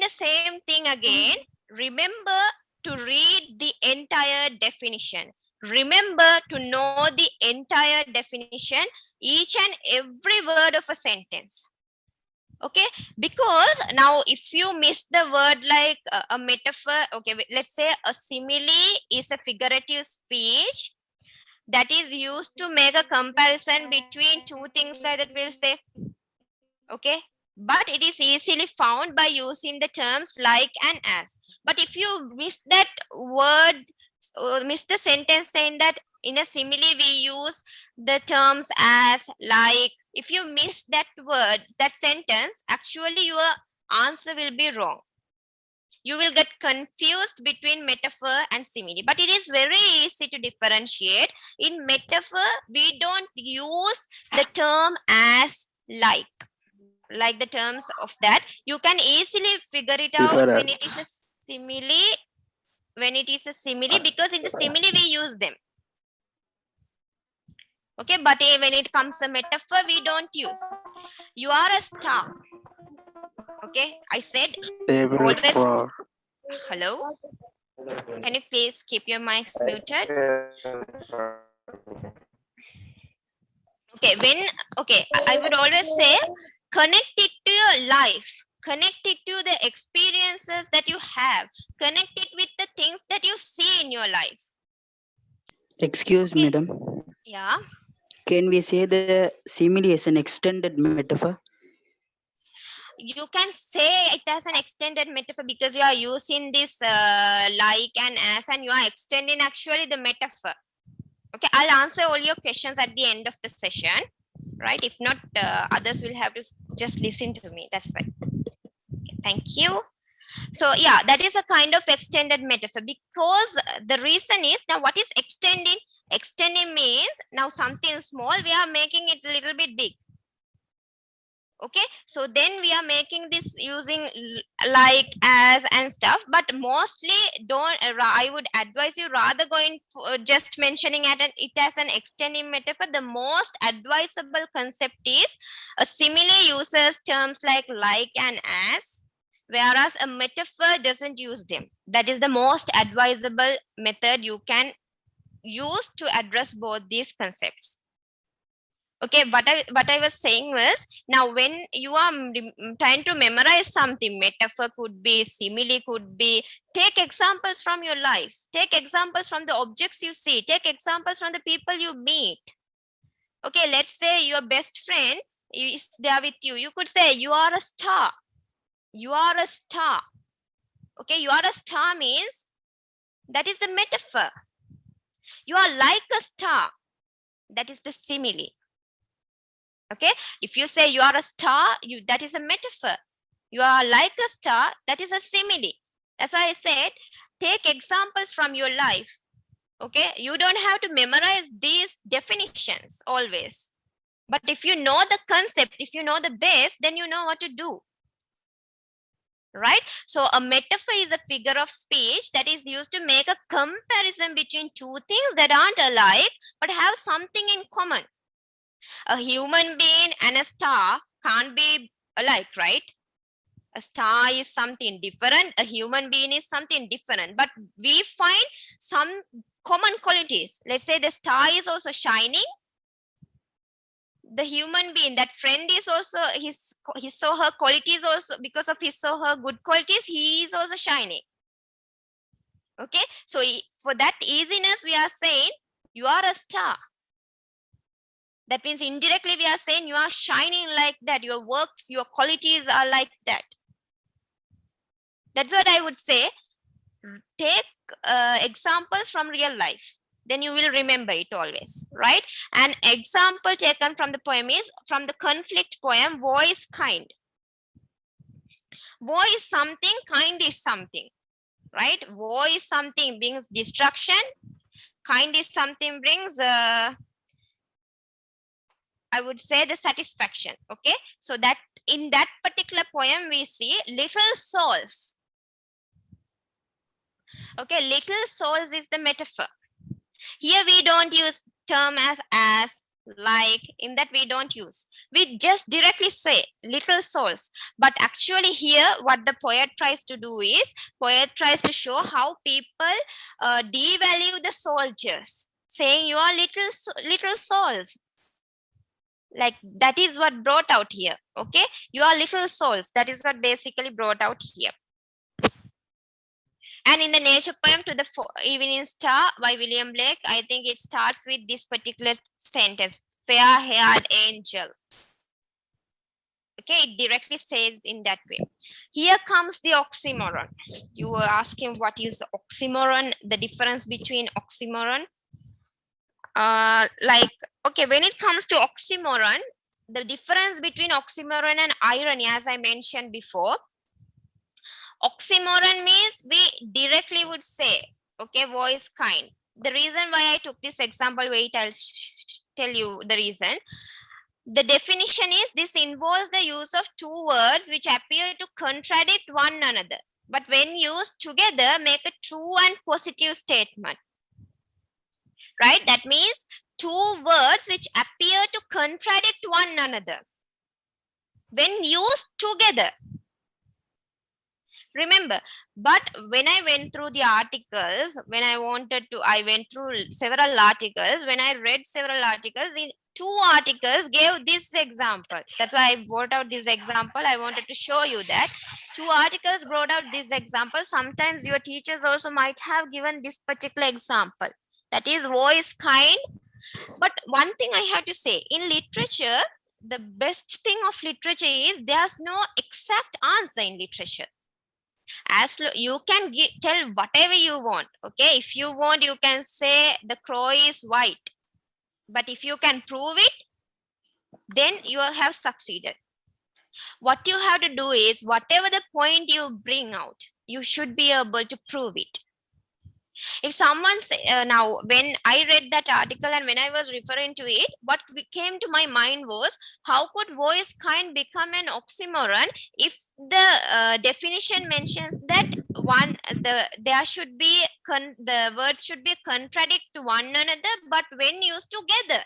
same thing again. Remember to read the entire definition. Remember to know the entire definition, each and every word of a sentence. Okay, because now if you miss the word like a metaphor, okay, let's say a simile is a figurative speech that is used to make a comparison between 2 things, like that we'll say. Okay, but it is easily found by using the terms like and as. But if you miss that word, miss the sentence saying that in a simile we use the terms as, like, if you miss that word, that sentence, actually your answer will be wrong. You will get confused between metaphor and simile, but it is very easy to differentiate. In metaphor, we don't use the term as like the terms of that. You can easily figure it out when it is a simile, because in the simile we use them. Okay, but when it comes to metaphor, we don't use. You are a star. Okay, I said always. Hello, can you please keep your mics muted? Okay, I would always say connect it to your life, connect it to the experiences that you have, connect it with the things that you see in your life. Excuse me, madam. Yeah, Can we say the simile is an extended metaphor? you can say it as an extended metaphor because you are using this like and as, and you are extending actually the metaphor. Okay, I'll answer all your questions at the end of the session, right? If not, others will have to just listen to me. That's right. Okay, thank you. So yeah, that is a kind of extended metaphor, because the reason is, now what is extending? Extending means now something small, we are making it a little bit big. Okay, so then we are making this using like, as, and stuff, but mostly don't, I would advise you rather going just mentioning it as an extending metaphor. The most advisable concept is a simile uses terms like and as, whereas a metaphor doesn't use them. That is the most advisable method you can use to address both these concepts. Okay, what I was saying was, now when you are trying to memorize something, metaphor could be, simile could be, take examples from your life, take examples from the objects you see, take examples from the people you meet. Okay, let's say your best friend is there with you. You could say, you are a star. You are a star. Okay, you are a star means that is the metaphor. You are like a star. That is the simile. Okay, if you say you are a star, that is a metaphor. You are like a star, that is a simile. That's why I said, take examples from your life. Okay, you don't have to memorize these definitions always. But if you know the concept, if you know the base, then you know what to do. Right? So a metaphor is a figure of speech that is used to make a comparison between 2 things that aren't alike, but have something in common. A human being and a star can't be alike, right? A star is something different. A human being is something different. But we find some common qualities. Let's say the star is also shining. The human being, that friend is also, he saw her qualities also, because of he saw her good qualities, he is also shining. Okay, so for that easiness, we are saying you are a star. That means indirectly we are saying you are shining like that. Your works, your qualities are like that. That's what I would say. Take examples from real life. Then you will remember it always, right? An example taken from the poem is from the conflict poem, Woe is Kind. Woe is something, kind is something, right? Woe is something brings destruction. Kind is something brings, I would say, the satisfaction. Okay, so that in that particular poem we see little souls. Okay, little souls is the metaphor. Here we don't use term as, like, in that we don't use. We just directly say little souls. But actually here what the poet tries to do is, poet tries to show how people devalue the soldiers, saying you are little souls. Like that is what brought out here. Okay, you are little souls. That is what basically brought out here. And in the nature poem To the Evening Star by William Blake, I think it starts with this particular sentence, fair-haired angel. Okay, it directly says in that way. Here comes the oxymoron. You were asking what is oxymoron, the difference between oxymoron. Like, okay, when it comes to oxymoron, the difference between oxymoron and irony, as I mentioned before, oxymoron means we directly would say, okay, woe is kind. The reason why I took this example, wait, I'll tell you the reason. The definition is this involves the use of two words which appear to contradict one another, but when used together make a true and positive statement. Right? That means two words which appear to contradict one another when used together. Remember, but when I went through the articles, I went through several articles. When I read several articles, in two articles gave this example. That's why I brought out this example. I wanted to show you that. Two articles brought out this example. Sometimes your teachers also might have given this particular example. That is, woe is kind. But one thing I have to say, in literature, the best thing of literature is there's no exact answer in literature. As you can tell whatever you want. Okay, if you want, you can say the crow is white, but if you can prove it, then you will have succeeded. What you have to do is, whatever the point you bring out, you should be able to prove it. If someone say, now when I read that article and when I was referring to it, what came to my mind was, how could woe is kind become an oxymoron if the definition mentions that there should be the words should be contradict to one another, but when used together,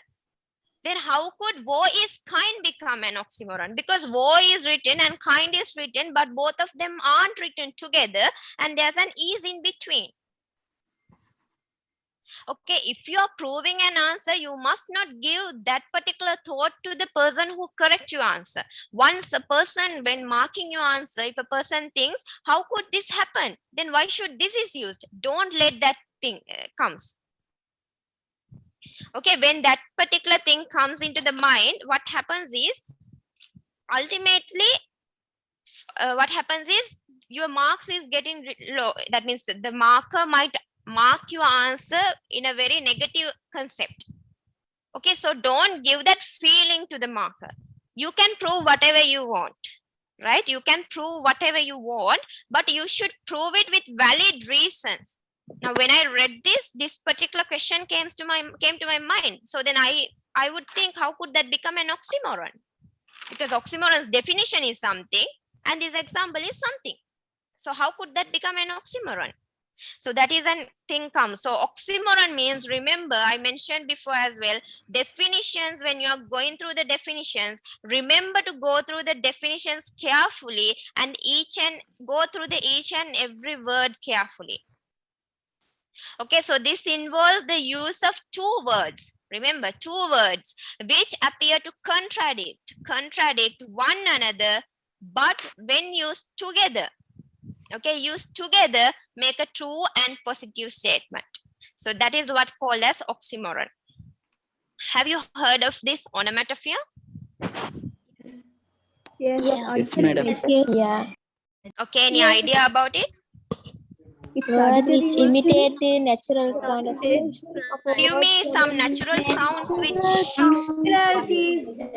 then how could woe is kind become an oxymoron? Because woe is written and kind is written, but both of them aren't written together, and there's an ease in between. Okay, if you are proving an answer, you must not give that particular thought to the person who correct your answer. Once a person, when marking your answer, if a person thinks, how could this happen? Then why should this is used? Don't let that thing comes. Okay, when that particular thing comes into the mind, what happens is, ultimately, what happens is your marks is getting low. That means the marker might mark your answer in a very negative concept. Okay, so don't give that feeling to the marker. You can prove whatever you want, right? You can prove whatever you want, but you should prove it with valid reasons. Now, when I read this particular question came to my mind. So then I would think, how could that become an oxymoron? Because oxymoron's definition is something, and this example is something. So how could that become an oxymoron? So that is an thing comes. So oxymoron means, remember, I mentioned before as well, definitions, when you are going through the definitions, remember to go through the definitions carefully and go through each and every word carefully. Okay, so this involves the use of two words. Remember, two words which appear to contradict one another, but when used together, okay, used together, make a true and positive statement. So that is what called as oxymoron. Have you heard of this onomatopoeia? Yes, Yes, madam. Yes. Yeah. Okay, any idea about it? It's Word auditory which used in imitate the natural sound of imitation of a Give word me some natural sounds which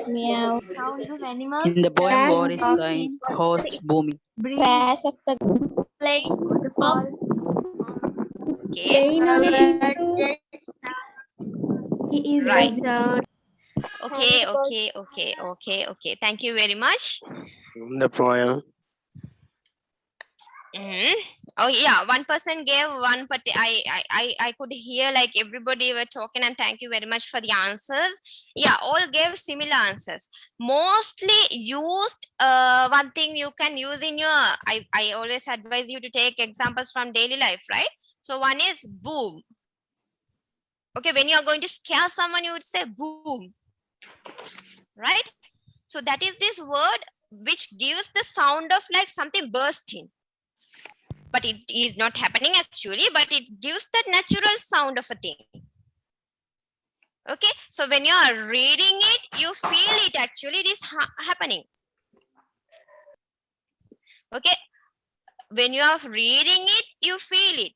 meow, Sounds of animals. In the poem, Crash war is crying, horse booming. Breeze. crash of the Waterfall. okay, Plane on into he is right. observed. Okay. Thank you very much. The poem. Oh yeah, one person gave one, but I could hear like everybody were talking, and thank you very much for the answers. Yeah, all gave similar answers. Mostly used, one thing you can use in your, I always advise you to take examples from daily life, right? So one is boom. Okay, when you are going to scare someone, you would say boom, right? So that is this word which gives the sound of like something bursting. But it is not happening actually, but it gives the natural sound of a thing. Okay, so when you are reading it, you feel it actually, it is happening. Okay, when you are reading it, you feel it.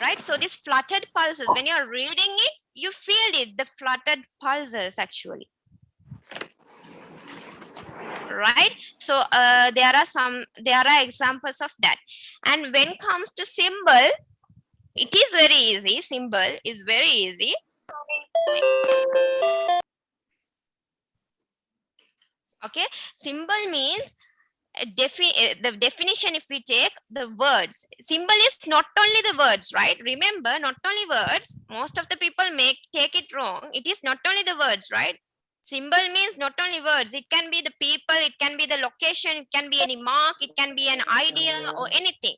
Right, so these fluttered pulses, when you are reading it, you feel it, the fluttered pulses actually. Right, so there are examples of that. And when it comes to symbol, it is very easy. Symbol is very easy. Okay, symbol means the definition. If we take the words, symbol is not only the words, right? Remember, not only words. Most of the people take it wrong. It is not only the words, right? Symbol means not only words, it can be the people, it can be the location, it can be any mark, it can be an idea or anything.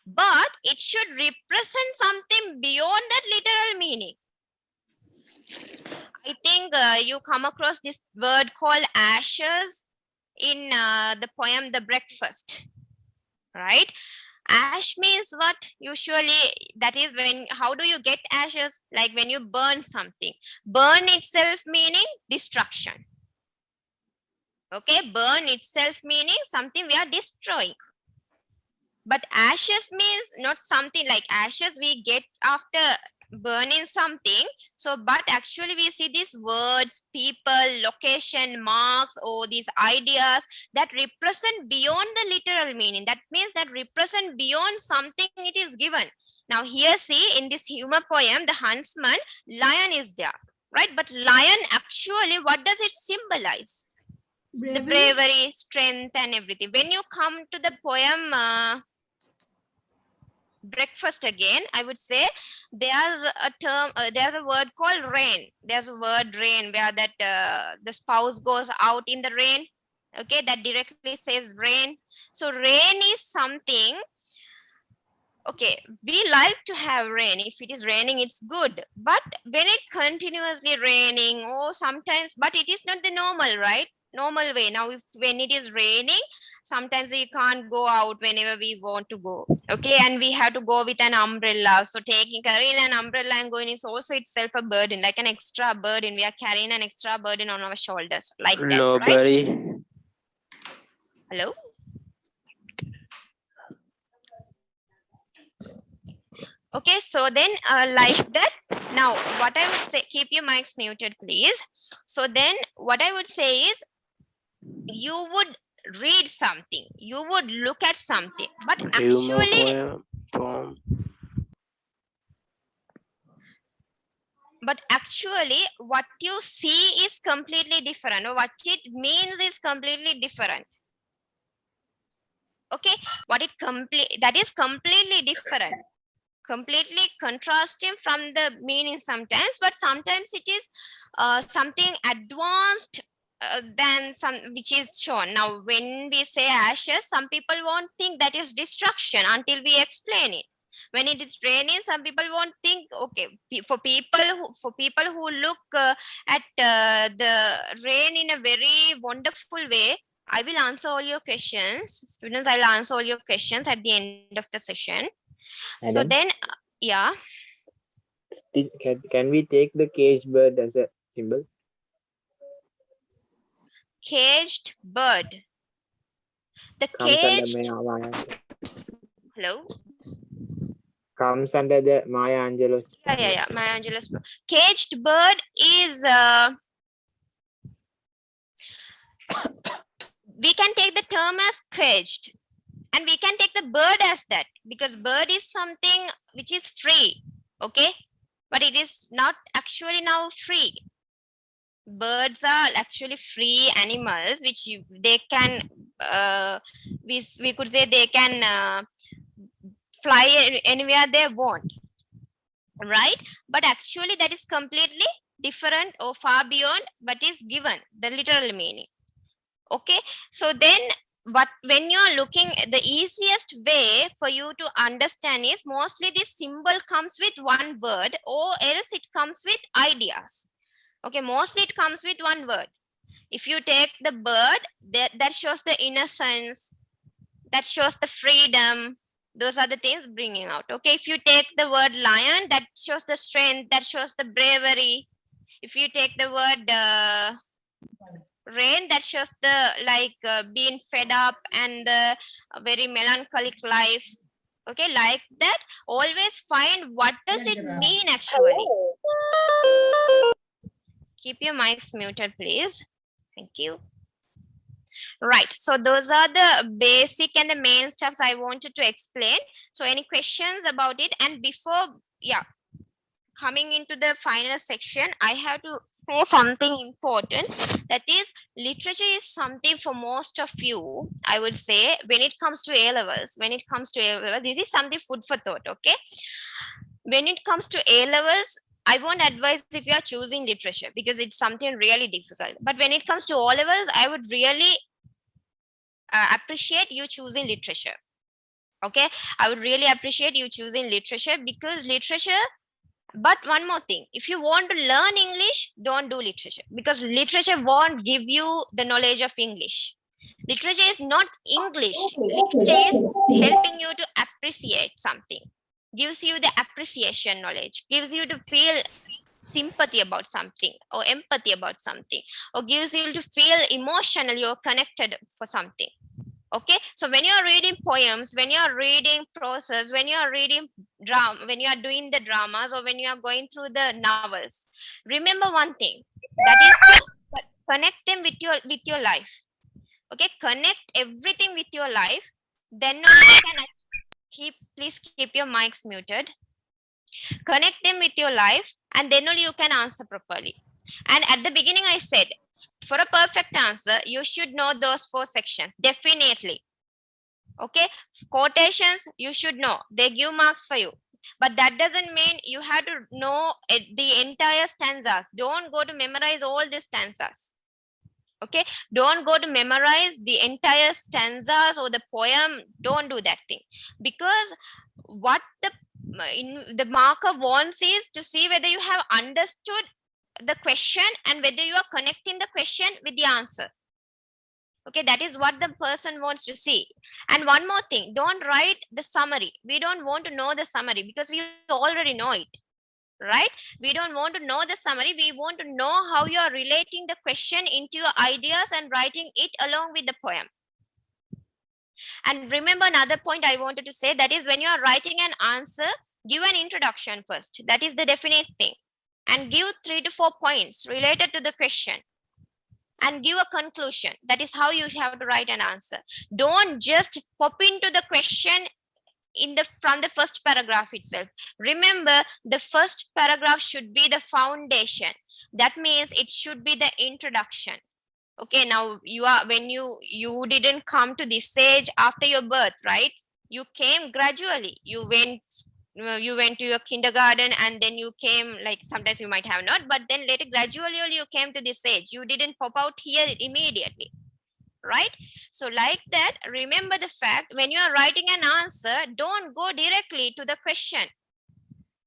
But it should represent something beyond that literal meaning. I think you come across this word called ashes in the poem The Breakfast, right? Ash means what? Usually that is when, how do you get ashes? Like when you burn something. Burn itself meaning destruction. Okay, burn itself meaning something we are destroying. But ashes means not something like ashes we get after burning something. So, but actually we see these words, people, location, marks, or these ideas that represent beyond the literal meaning. That means that represent beyond something it is given. Now here see in this humor poem, the huntsman, lion is there, right? But lion actually, what does it symbolize? The bravery, strength and everything. When you come to the poem Breakfast again, I would say there's a term, there's a word called rain. There's a word rain where that the spouse goes out in the rain. Okay, that directly says rain. So rain is something, okay, we like to have rain. If it is raining, it's good. But when it continuously raining, or sometimes, but it is not the normal, right? Normal way. Now, when it is raining, sometimes we can't go out whenever we want to go. Okay, and we have to go with an umbrella. So carrying an umbrella and going is also itself a burden, like an extra burden. We are carrying an extra burden on our shoulders, like that, right? Blueberry. Hello? Okay, so then like that. Now, what I would say, keep your mics muted, please. So then what I would say is, you would read something, you would look at something, but actually, what you see is completely different, or what it means is completely different. Okay, that is completely different, completely contrasting from the meaning sometimes, but sometimes it is something advanced than some which is shown. Now, when we say ashes, some people won't think that is destruction until we explain it. When it is raining, some people won't think. Okay, for people who look at the rain in a very wonderful way, I will answer all your questions, students. I will answer all your questions at the end of the session. So Madam, then, yeah, can we take the caged bird as a symbol? caged bird. The Comes under caged. Maya. Hello. Comes under the Maya Angelou's. Yeah. Maya Angelou's. Caged bird is. We can take the term as caged, and we can take the bird as that, because bird is something which is free, okay, but it is not actually now free. Birds are actually free animals which they can we could say they can fly anywhere they want, right? But actually that is completely different or far beyond what is given the literal meaning. Okay, so then when you're looking, the easiest way for you to understand is mostly this symbol comes with one word, or else it comes with ideas. Okay, mostly it comes with one word. If you take the bird, that shows the innocence, that shows the freedom. Those are the things bringing out. Okay, if you take the word lion, that shows the strength, that shows the bravery. If you take the word rain, that shows the being fed up and the very melancholic life. Okay, like that, always find what does it mean actually. Keep your mics muted, please. Thank you. Right, so those are the basic and the main stuffs I wanted to explain. So any questions about it? And before, coming into the final section, I have to say something important. That is, literature is something for most of you, I would say, when it comes to A-levels, this is something food for thought, okay? When it comes to A-levels, I won't advise if you are choosing literature because it's something really difficult. But when it comes to O-levels, I would really appreciate you choosing literature. Okay, I would really appreciate you choosing literature, because literature. But one more thing, if you want to learn English, don't do literature, because literature won't give you the knowledge of English. Literature is not English. Literature is helping you to appreciate something, gives you the appreciation knowledge, gives you to feel sympathy about something or empathy about something, or gives you to feel emotionally or connected for something. Okay, so when you are reading poems, when you are reading prose, when you are reading drama, when you are doing the dramas, or when you are going through the novels, remember one thing, that is to connect them with your life. Okay, connect everything with your life. Then only you can please keep your mics muted. Connect them with your life, and then only you can answer properly. And at the beginning I said, for a perfect answer, you should know those 4 sections, definitely. Okay, quotations, you should know, they give marks for you. But that doesn't mean you have to know the entire stanzas. Don't go to memorize all the stanzas. Okay, don't go to memorize the entire stanzas or the poem. Don't do that thing, because what the marker wants is to see whether you have understood the question and whether you are connecting the question with the answer. Okay, that is what the person wants to see. And one more thing, don't write the summary. We don't want to know the summary because we already know it, right? We don't want to know the summary. We want to know how you are relating the question into your ideas and writing it along with the poem. And remember another point I wanted to say, that is, when you are writing an answer, give an introduction first. That is the definite thing. And give 3 to 4 points related to the question. And give a conclusion. That is how you have to write an answer. Don't just pop into the question from the first paragraph itself. Remember, the first paragraph should be the foundation. That means it should be the introduction. Okay, now when you didn't come to this stage after your birth, right? You came gradually. You went to your kindergarten, and then you came, like, sometimes you might have not, but then later gradually you came to this age. You didn't pop out here immediately. right? So like that, remember the fact, when you are writing an answer, don't go directly to the question.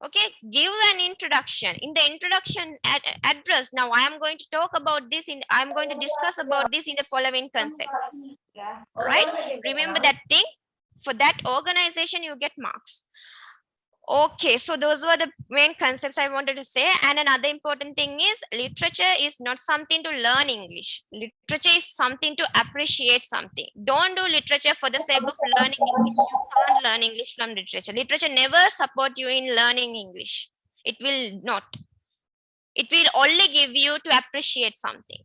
Okay, give an introduction. In the introduction address, now I am going to talk about this I'm going to discuss about this in the following concepts, right? Remember that thing. For that organization, you get marks. Okay, so those were the main concepts I wanted to say. And another important thing is, literature is not something to learn English. Literature is something to appreciate something. Don't do literature for the sake of learning English. You can't learn English from literature. Literature never support you in learning English. It will not. It will only give you to appreciate something.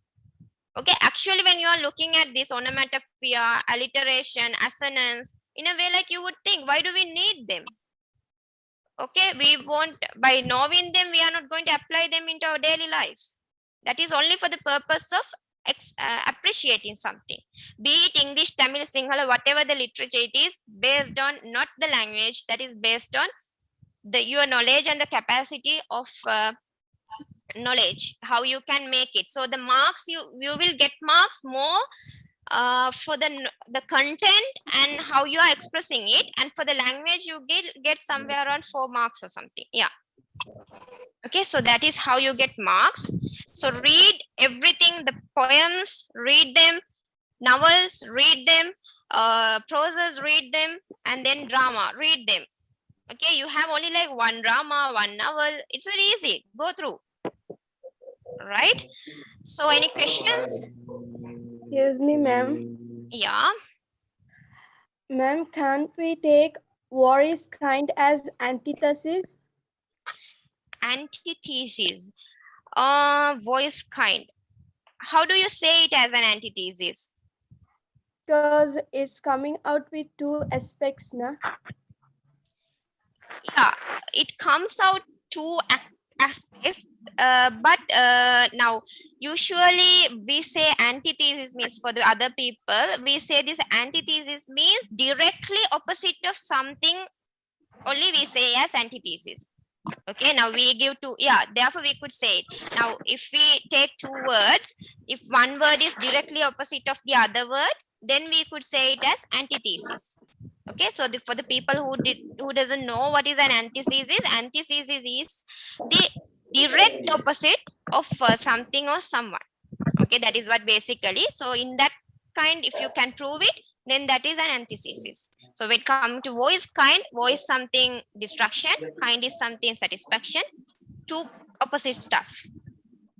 Okay, actually, when you are looking at this onomatopoeia, alliteration, assonance, in a way like you would think, why do we need them? Okay, we won't, by knowing them, we are not going to apply them into our daily life. That is only for the purpose of appreciating something. Be it English, Tamil, Sinhala, whatever the literature it is, based on not the language, that is based on your knowledge and the capacity of knowledge, how you can make it. So the marks, you will get marks more for the content and how you are expressing it, and for the language you get somewhere around 4 marks or something. Yeah. Okay, so that is how you get marks. So read everything, the poems, read them, novels, read them, prosas, read them, and then drama, read them. Okay, you have only like 1 drama, 1 novel. It's very easy. Go through. Right? So any questions? Excuse me, ma'am. Yeah. Ma'am, can't we take war is kind as antithesis? Antithesis. Voice kind. How do you say it as an antithesis? Because it's coming out with 2 aspects, na? Yeah, it comes out 2 aspects, but now usually we say antithesis means, for the other people, we say this antithesis means directly opposite of something, only we say as antithesis. Okay, now we give 2, yeah, therefore we could say it. Now if we take 2 words, if one word is directly opposite of the other word, then we could say it as antithesis. Okay, so for the people who doesn't know what is an antithesis is the direct opposite of something or someone. Okay, that is what basically. So in that kind, if you can prove it, then that is an antithesis. So when it comes to voice kind, voice something destruction, kind is something satisfaction, 2 opposite stuff.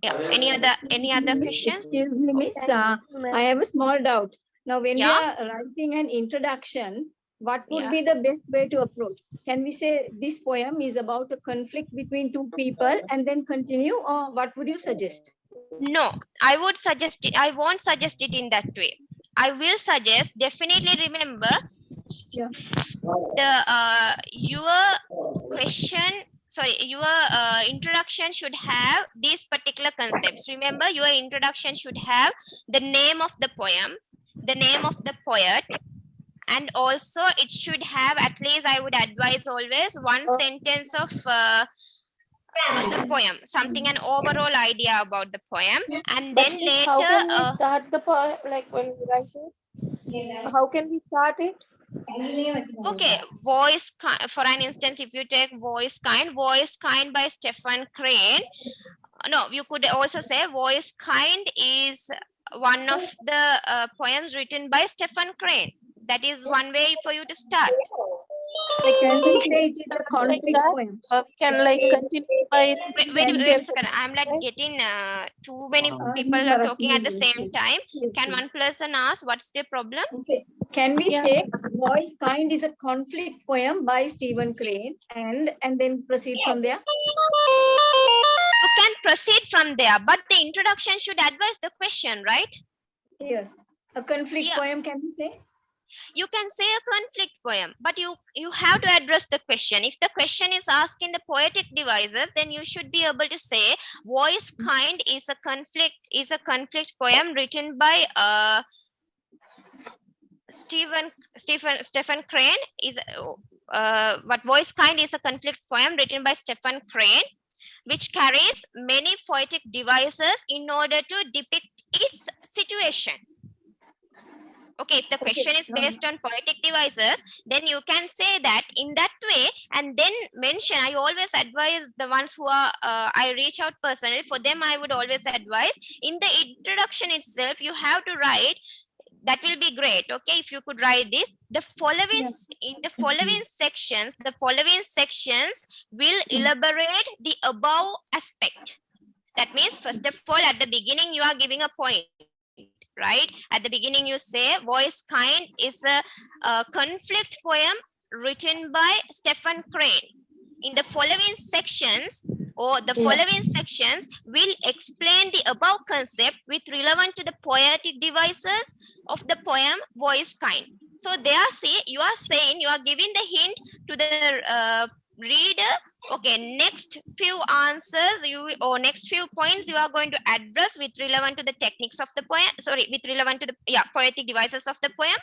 Yeah. Any other questions? Excuse me, miss. I have a small doubt. Now, when we Yeah. are writing an introduction, what would Yeah. be the best way to approach? Can we say this poem is about a conflict between 2 people and then continue, or what would you suggest? No, I would suggest it. I won't suggest it in that way. I will suggest, definitely remember, Yeah. your question, sorry, your introduction should have these particular concepts. Remember, your introduction should have the name of the poem, the name of the poet, and also it should have, at least I would advise always, 1 sentence of the poem, something, an overall idea about the poem, and then later How can we start the poem, like when we write it? How can we start it? okay, voice for an instance, if you take voice kind by Stephen Crane, no, you could also say voice kind is one of the poems written by Stephen Crane. That is one way for you to start. Can we say it is a conflict poem? Can like continue by Wait a second. I'm like getting too many people are talking at the same time. Can one person ask what's the problem? Okay. Can we say Voice Kind is a conflict poem by Stephen Crane and then proceed from there? You can proceed from there, but the introduction should advise the question, right? Yes. A conflict poem, can we say? You can say a conflict poem, but you have to address the question. If the question is asked in the poetic devices, then you should be able to say Voice Kind is a conflict poem written by Stephen Crane. Is what Voice Kind is a conflict poem written by Stephen Crane, which carries many poetic devices in order to depict its situation. Okay, if the question is based on poetic devices, then you can say that in that way, and then mention. I always advise the ones who are I reach out personally. For them, I would always advise in the introduction itself, you have to write. That will be great. Okay, if you could write this, the following in the following sections, will elaborate the above aspect. That means, first of all, at the beginning, you are giving a point. Right at the beginning, you say Voice Kind is a conflict poem written by Stephen Crane. In the following sections, will explain the above concept with relevant to the poetic devices of the poem Voice Kind. So they are you are giving the hint to the reader. Okay, next few answers next few points you are going to address with relevant to the techniques of the poem, with relevant to the poetic devices of the poem.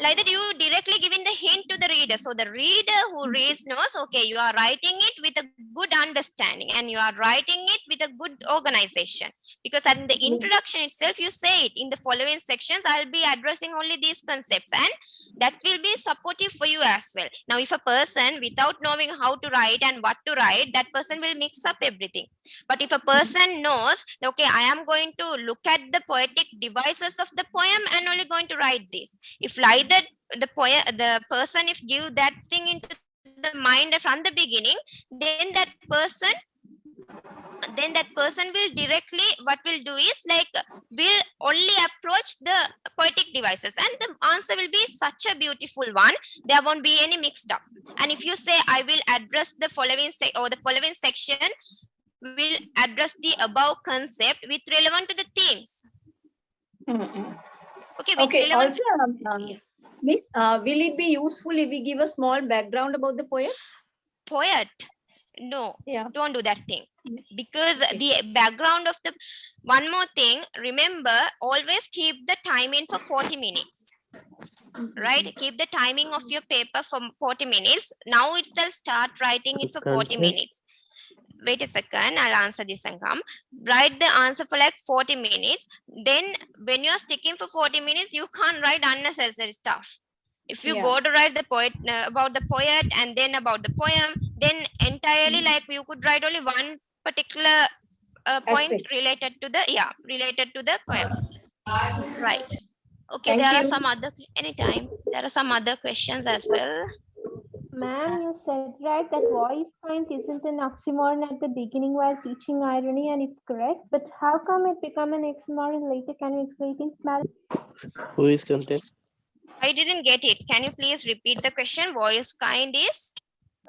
Like that, you directly giving the hint to the reader. So the reader who reads knows, okay, you are writing it with a good understanding and you are writing it with a good organization. Because in the introduction itself, you say it in the following sections, I'll be addressing only these concepts, and that will be supportive for you as well. Now, if a person without knowing how to write and what to write, that person will mix up everything. But if a person knows, okay, I am going to look at the poetic devices of the poem and only going to write this. If like that, the person, if give that thing into the mind from the beginning, then that person will directly, what will do is will only approach the poetic devices, and the answer will be such a beautiful one. There won't be any mixed up. And if you say, I will address the following the following section will address the above concept with relevant to the themes. Okay. Also, Miss, will it be useful if we give a small background about the poem? Poet? No, don't do that thing. Because the background of the, one more thing, remember, always keep the timing for 40 minutes. Right? Keep the timing of your paper for 40 minutes. Now itself start writing it for 40 minutes. Wait a second, I'll answer this and come. Write the answer for 40 minutes. Then when you're sticking for 40 minutes, you can't write unnecessary stuff. If you go to write the poet about the poet and then about the poem, then entirely you could write only one particular point related to the poem. Right. Okay, there are some other, anytime. There are some other questions as well. Ma'am, you said right that voice kind isn't an oxymoron at the beginning while teaching irony, and it's correct. But how come it become an oxymoron later? Can you explain it, madam? Who is context? I didn't get it. Can you please repeat the question? Voice kind is?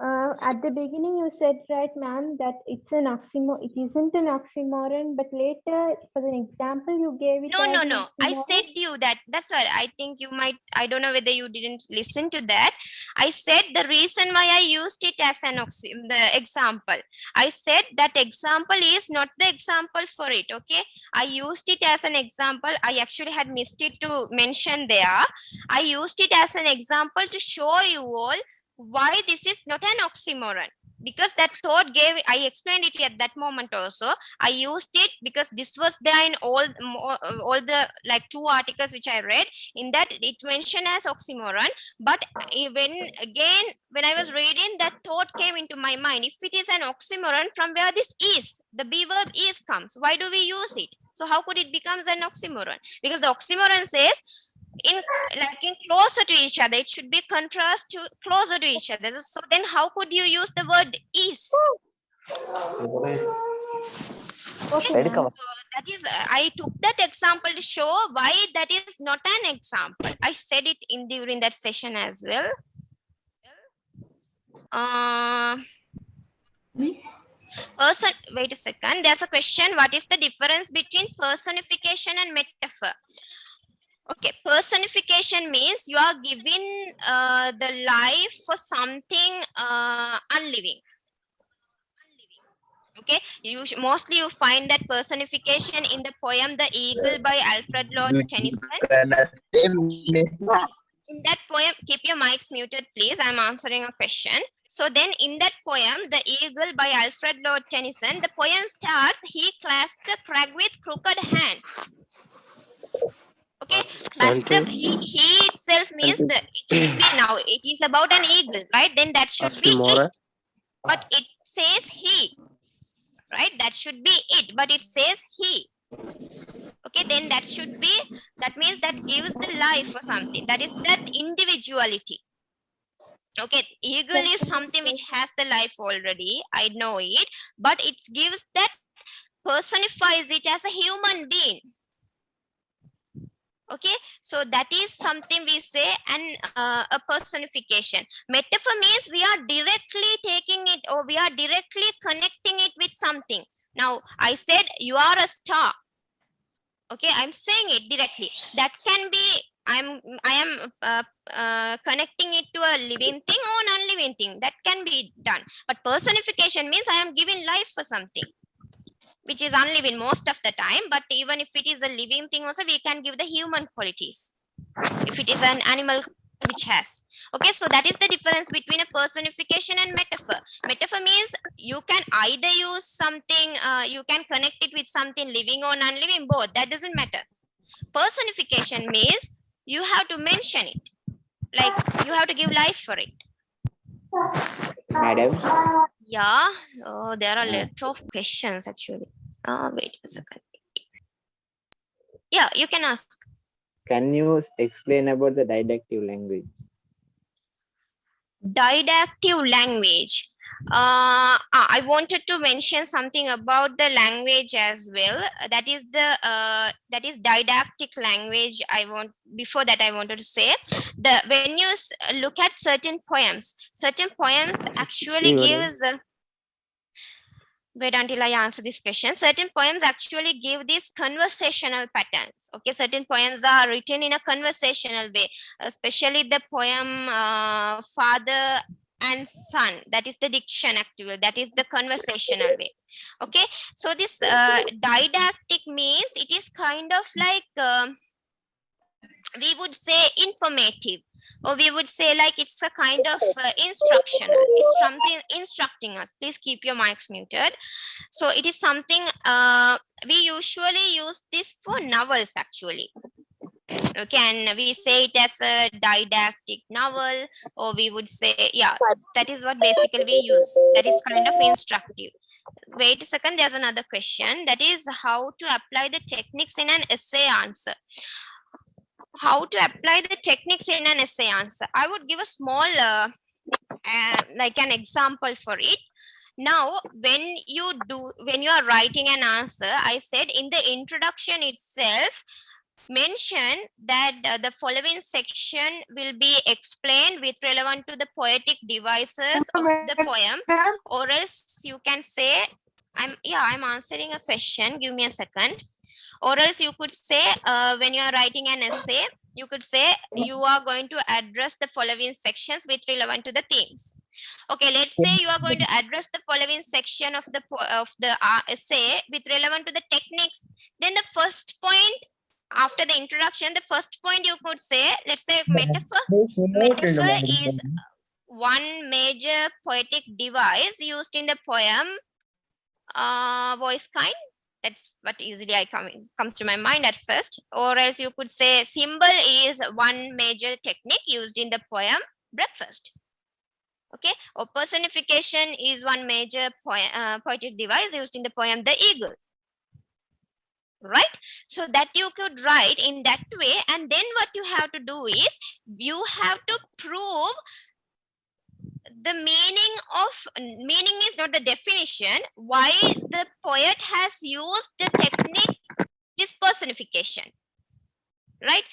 At the beginning, you said right, ma'am, that it's an oxymoron. It isn't an oxymoron, but later, for the example you gave it. No. I said you that. That's why I think you might. I don't know whether you didn't listen to that. I said the reason why I used it as the example. I said that example is not the example for it. Okay. I used it as an example. I actually had missed it to mention there. I used it as an example to show you all why this is not an oxymoron, because that thought I explained it at that moment also. I used it because this was there in all the 2 articles which I read. In that it mentioned as oxymoron, but when I was reading, that thought came into my mind. If it is an oxymoron, from where this is, the B verb is comes, why do we use it? So how could it becomes an oxymoron? Because the oxymoron says in closer to each other, it should be contrast to closer to each other. So then how could you use the word is? Okay, so that is, I took that example to show why that is not an example. I said it during that session as well. Wait a second, there's a question. What is the difference between personification and metaphor? Okay, personification means you are giving the life for something unliving. Okay, mostly you find that personification in the poem The Eagle by Alfred Lord Tennyson. In that poem, keep your mics muted please, I'm answering a question. So then in that poem, The Eagle by Alfred Lord Tennyson, the poem starts, he clasped the crag with crooked hands. Okay, plus the Canteen. he itself means the it should be now. It is about an eagle, right? Then that should be Oxymoron. it. But it says he, right? That should be it. But it says he. Okay, then that should be, that means that gives the life or something. That is that individuality. Okay, eagle is something which has the life already. I know it, but it gives that, personifies it as a human being. Okay, so that is something we say, and a personification. Metaphor means we are directly taking it, or we are directly connecting it with something. Now I said you are a star. Okay, I'm saying it directly. That can be, I am connecting it to a living thing or non-living thing. That can be done. But personification means I am giving life for something which is unliving most of the time. But even if it is a living thing also, we can give the human qualities if it is an animal which has. Okay, so that is the difference between a personification and metaphor. Metaphor means you can either use something, you can connect it with something living or non-living, both. That doesn't matter. Personification means you have to mention it, like you have to give life for it. Madam, Yeah, oh, there are a lot of questions actually. Wait a second. Yeah, you can ask. can you explain about the didactic language? Didactic language. I wanted to mention something about the language as well. That is didactic language. Before that I wanted to say, when you look at certain poems actually gives. Wait until I answer this question. Certain poems actually give these conversational patterns. Okay, certain poems are written in a conversational way, especially the poem Father and Son. That is the diction actually. That is the conversational way. Okay, so this didactic means it is kind of like, we would say informative, or we would say like it's a kind of instructional. It's something instructing us. Please keep your mics muted. So it is something, we usually use this for novels actually. Okay, and we say it as a didactic novel, or we would say, yeah, that is what basically we use. That is kind of instructive. Wait a second, there's another question. That is how to apply the techniques in an essay answer. How to apply the techniques in an essay answer. I would give a small, like an example for it. Now, when you are writing an answer, I said in the introduction itself, mention that the following section will be explained with relevant to the poetic devices of the poem, or else you can say, I'm answering a question. Give me a second. Or else you could say, when you are writing an essay, you could say you are going to address the following sections with relevant to the themes. Okay, let's say you are going to address the following section of the essay with relevant to the techniques. Then the first point after the introduction, the first point you could say, let's say metaphor. Metaphor is one major poetic device used in the poem Voice Kind. That's what easily comes to my mind at first. Or else you could say symbol is one major technique used in the poem Breakfast. Okay, or personification is one major poetic device used in the poem The Eagle. Right? So that you could write in that way, and then what you have to do is you have to prove the meaning is not the definition, why the poet has used the technique, this personification, right?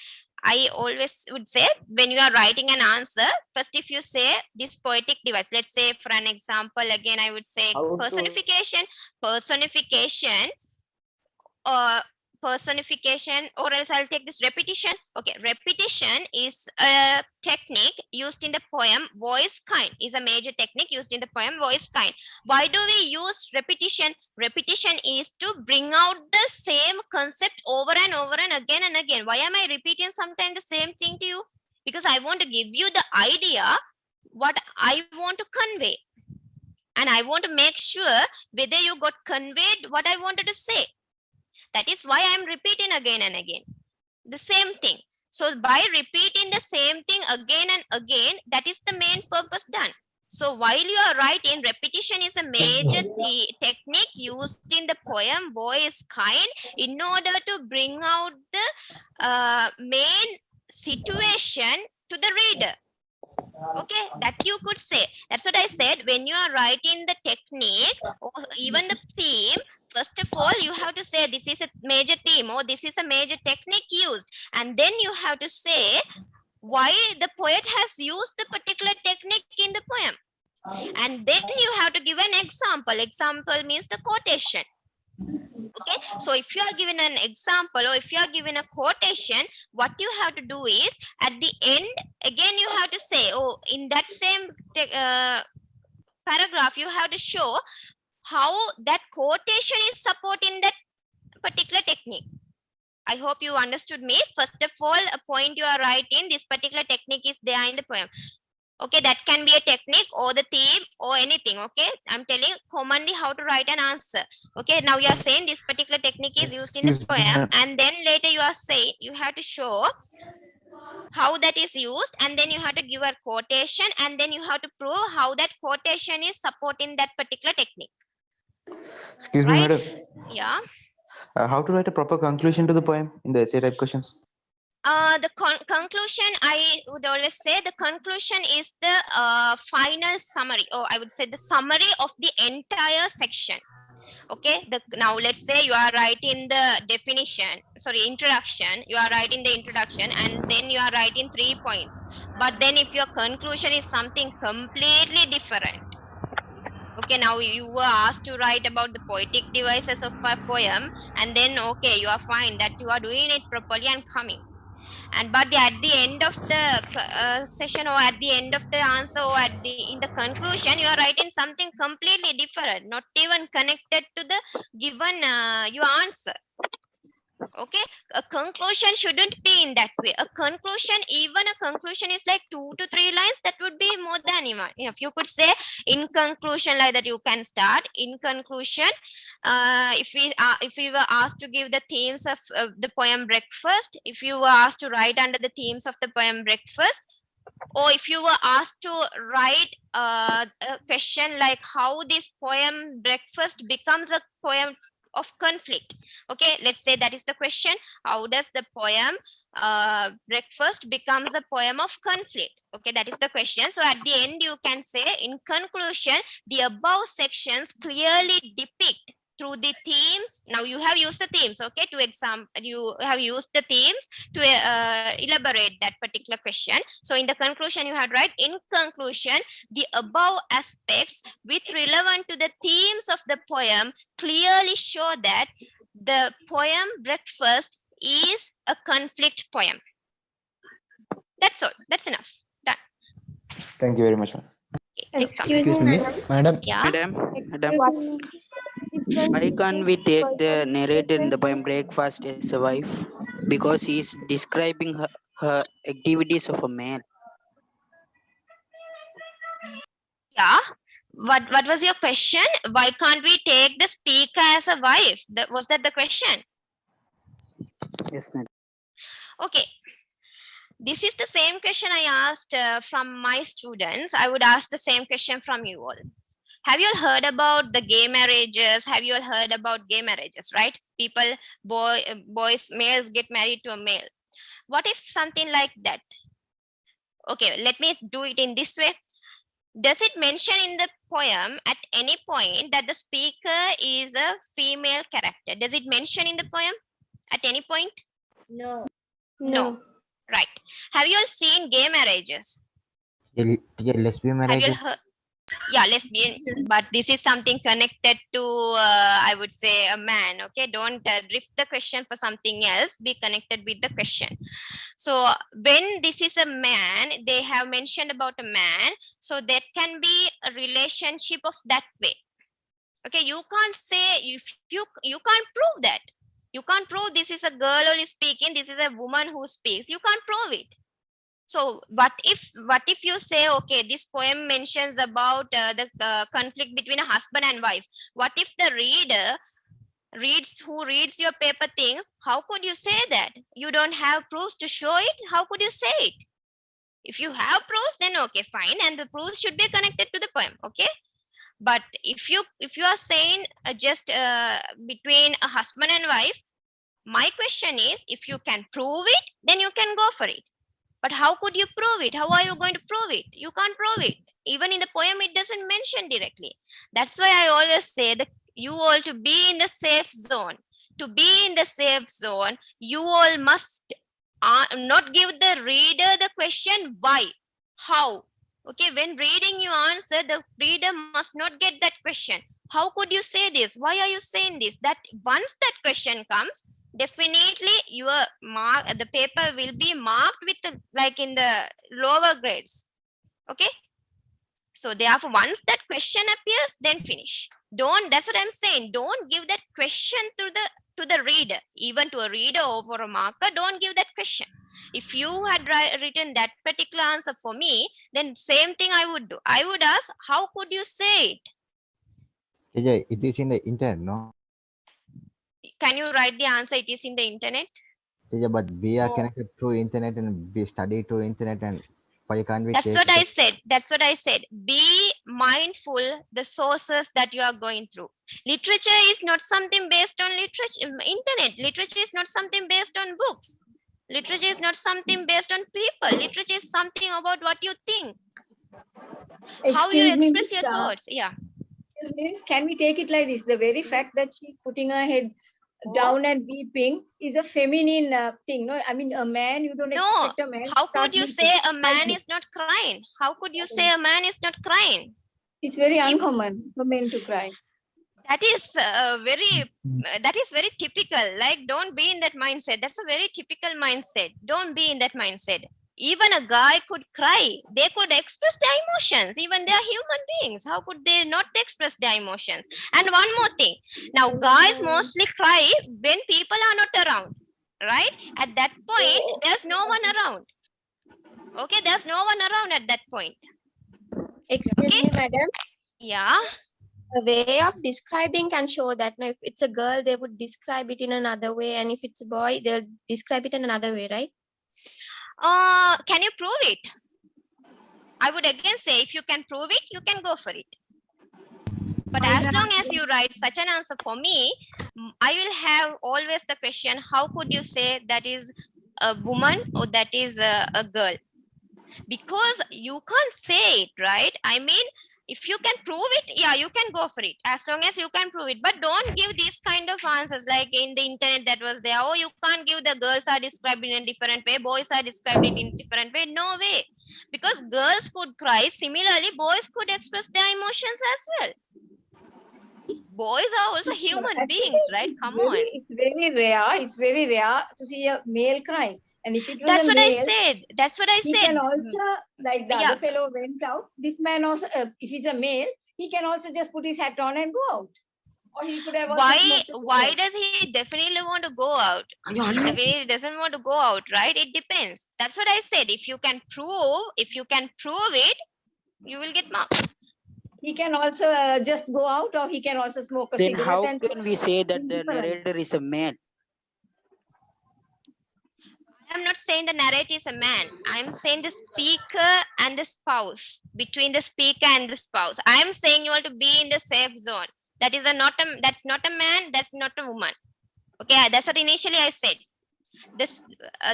I always would say when you are writing an answer, first if you say this poetic device, let's say for an example, again I would say personification, or else I'll take this repetition. Okay, repetition is a technique used in the poem Voice Kind, is a major technique used in the poem Voice Kind. Why do we use repetition? Repetition is to bring out the same concept over and over and again and again. Why am I repeating sometimes the same thing to you? Because I want to give you the idea what I want to convey, and I want to make sure whether you got conveyed what I wanted to say. That is why I am repeating again and again. the same thing. So by repeating the same thing again and again, that is the main purpose done. So while you are writing, repetition is a major technique used in the poem Boy is Kind in order to bring out the main situation to the reader. Okay, that you could say. That's what I said. When you are writing the technique or even the theme, first of all, you have to say this is a major theme or this is a major technique used. And then you have to say why the poet has used the particular technique in the poem. And then you have to give an example. Example means the quotation. Okay, so if you are given an example or if you are given a quotation, what you have to do is at the end, again, you have to say, oh, in that same paragraph, you have to show how that quotation is supporting that particular technique. I hope you understood me. First of all, a point you are writing, this particular technique is there in the poem. Okay, that can be a technique or the theme or anything. Okay, I'm telling commonly how to write an answer. Okay, now you are saying this particular technique is used in the poem, and then later you are saying you have to show how that is used, and then you have to give a quotation, and then you have to prove how that quotation is supporting that particular technique. Excuse me, Right? madam. Yeah. How to write a proper conclusion to the poem in the essay type questions? The conclusion, I would always say the conclusion is the final summary, or I would say the summary of the entire section. Okay, now let's say you are writing the definition, sorry, introduction, you are writing the introduction and then you are writing 3 points. But then if your conclusion is something completely different, okay, now you were asked to write about the poetic devices of a poem, and then okay, you are fine that you are doing it properly and coming. And but at the end of the session or at the end of the answer or in the conclusion, you are writing something completely different, not even connected to the given your answer. Okay, a conclusion shouldn't be in that way. A conclusion, even a conclusion is like 2 to 3 lines, that would be more than enough. If you could say in conclusion like that, you can start in conclusion. If we were asked to give the themes of the poem Breakfast, if you were asked to write under the themes of the poem Breakfast, or if you were asked to write a question like how this poem Breakfast becomes a poem of conflict. Okay, let's say that is the question. How does the poem Breakfast becomes a poem of conflict? Okay, that is the question. So at the end, you can say in conclusion, the above sections clearly depict through the themes. Now you have used the themes, okay, to you have used the themes to elaborate that particular question. So in the conclusion, you had write, in conclusion, the above aspects with relevant to the themes of the poem clearly show that the poem Breakfast is a conflict poem. That's all. That's enough. Done. Thank you very much, ma'am. Okay, Excuse me, Miss, madam. yeah. Madam, Excuse why can't we take the narrator in the poem Breakfast as a wife? Because he is describing her activities of a man. Yeah. What was your question? Why can't we take the speaker as a wife? Was that the question? Yes, madam. Okay. This is the same question I asked from my students. I would ask the same question from you all. Have you all heard about the gay marriages? Have you all heard about gay marriages, right? People, males get married to a male. What if something like that? Okay, let me do it in this way. Does it mention in the poem at any point that the speaker is a female character? Does it mention in the poem at any point? No. No. Right. Have you all seen gay marriages? Lesbian Have you all heard? Yeah, lesbian, but this is something connected to, I would say, a man. Okay, don't drift the question for something else. Be connected with the question. So when this is a man, they have mentioned about a man. So that can be a relationship of that way. Okay, you can't say, if you can't prove that. You can't prove this is a girl only speaking, this is a woman who speaks. You can't prove it. So what if you say, okay, this poem mentions about the conflict between a husband and wife. What if the reader who reads your paper thinks, how could you say that? You don't have proofs to show it. How could you say it? If you have proofs, then okay, fine, and the proofs should be connected to the poem. Okay, but if you are saying just between a husband and wife, my question is, if you can prove it, then you can go for it. But how could you prove it? How are you going to prove it? You can't prove it. Even in the poem, it doesn't mention directly. That's why I always say that you all, to be in the safe zone, to be in the safe zone, you all must not give the reader the question why, how. Okay, when reading you answer, the reader must not get that question. How could you say this? Why are you saying this? That once that question comes, definitely your the paper will be marked with like in the lower grades. Okay, so therefore once that question appears, then finish. That's what I'm saying, don't give that question to the reader. Even to a reader or for a marker, don't give that question. If you had written that particular answer for me, then same thing I would do. I would ask, how could you say it? Teacher, it is in the internet, no? Can you write the answer? It is in the internet. Teacher, but we are connected through internet and we study through internet, and why can't we? That's what I said. That's what I said. Be mindful the sources that you are going through. Literature is not something based on literature, internet. Literature is not something based on books. Literature is not something based on people. Literature is something about what you think. How you express your thoughts. Yeah. Excuse me, can we take it like this? The very fact that she's putting her head down and weeping is a feminine thing. No, I mean, a man, you don't expect a man. How could you say a man is not crying? How could you say a man is not crying? It's very uncommon for men to cry. That is very typical. Like, don't be in that mindset. That's a very typical mindset. Don't be in that mindset. Even a guy could cry. They could express their emotions. Even they are human beings. How could they not express their emotions? And one more thing. Now, guys mostly cry when people are not around, right? At that point, there's no one around. Okay, there's no one around at that point. Excuse me, madam. Yeah. A way of describing can show that. Now, if it's a girl, they would describe it in another way, and if it's a boy, they'll describe it in another way, right? Can you prove it? I would again say, if you can prove it, you can go for it. But as long as you write such an answer for me, I will have always the question, how could you say that is a woman or that is a girl? Because you can't say it, right? I mean, if you can prove it, yeah, you can go for it, as long as you can prove it. But don't give these kind of answers like in the internet that was there. Oh, you can't give the girls are described in a different way, boys are described in a different way. No way. Because girls could cry. Similarly, boys could express their emotions as well. Boys are also human beings, right? Come on. It's very rare to see a male crying. And if it was that's a what male, I said. That's what I he said. can also, like the other fellow went out. This man also, if he's a male, he can also just put his hat on and go out. Or he could have also why does he definitely want to go out? He definitely doesn't want to go out, right? It depends. That's what I said. If you can prove it, you will get marks. He can also just go out, or he can also smoke a Then cigarette. how And can we say that the narrator is a man? I'm not saying the narrator is a man. I'm saying the speaker and the spouse. Between the speaker and the spouse, I'm saying you want to be in the safe zone. That's not a man. That's not a woman. Okay, that's what initially I said. This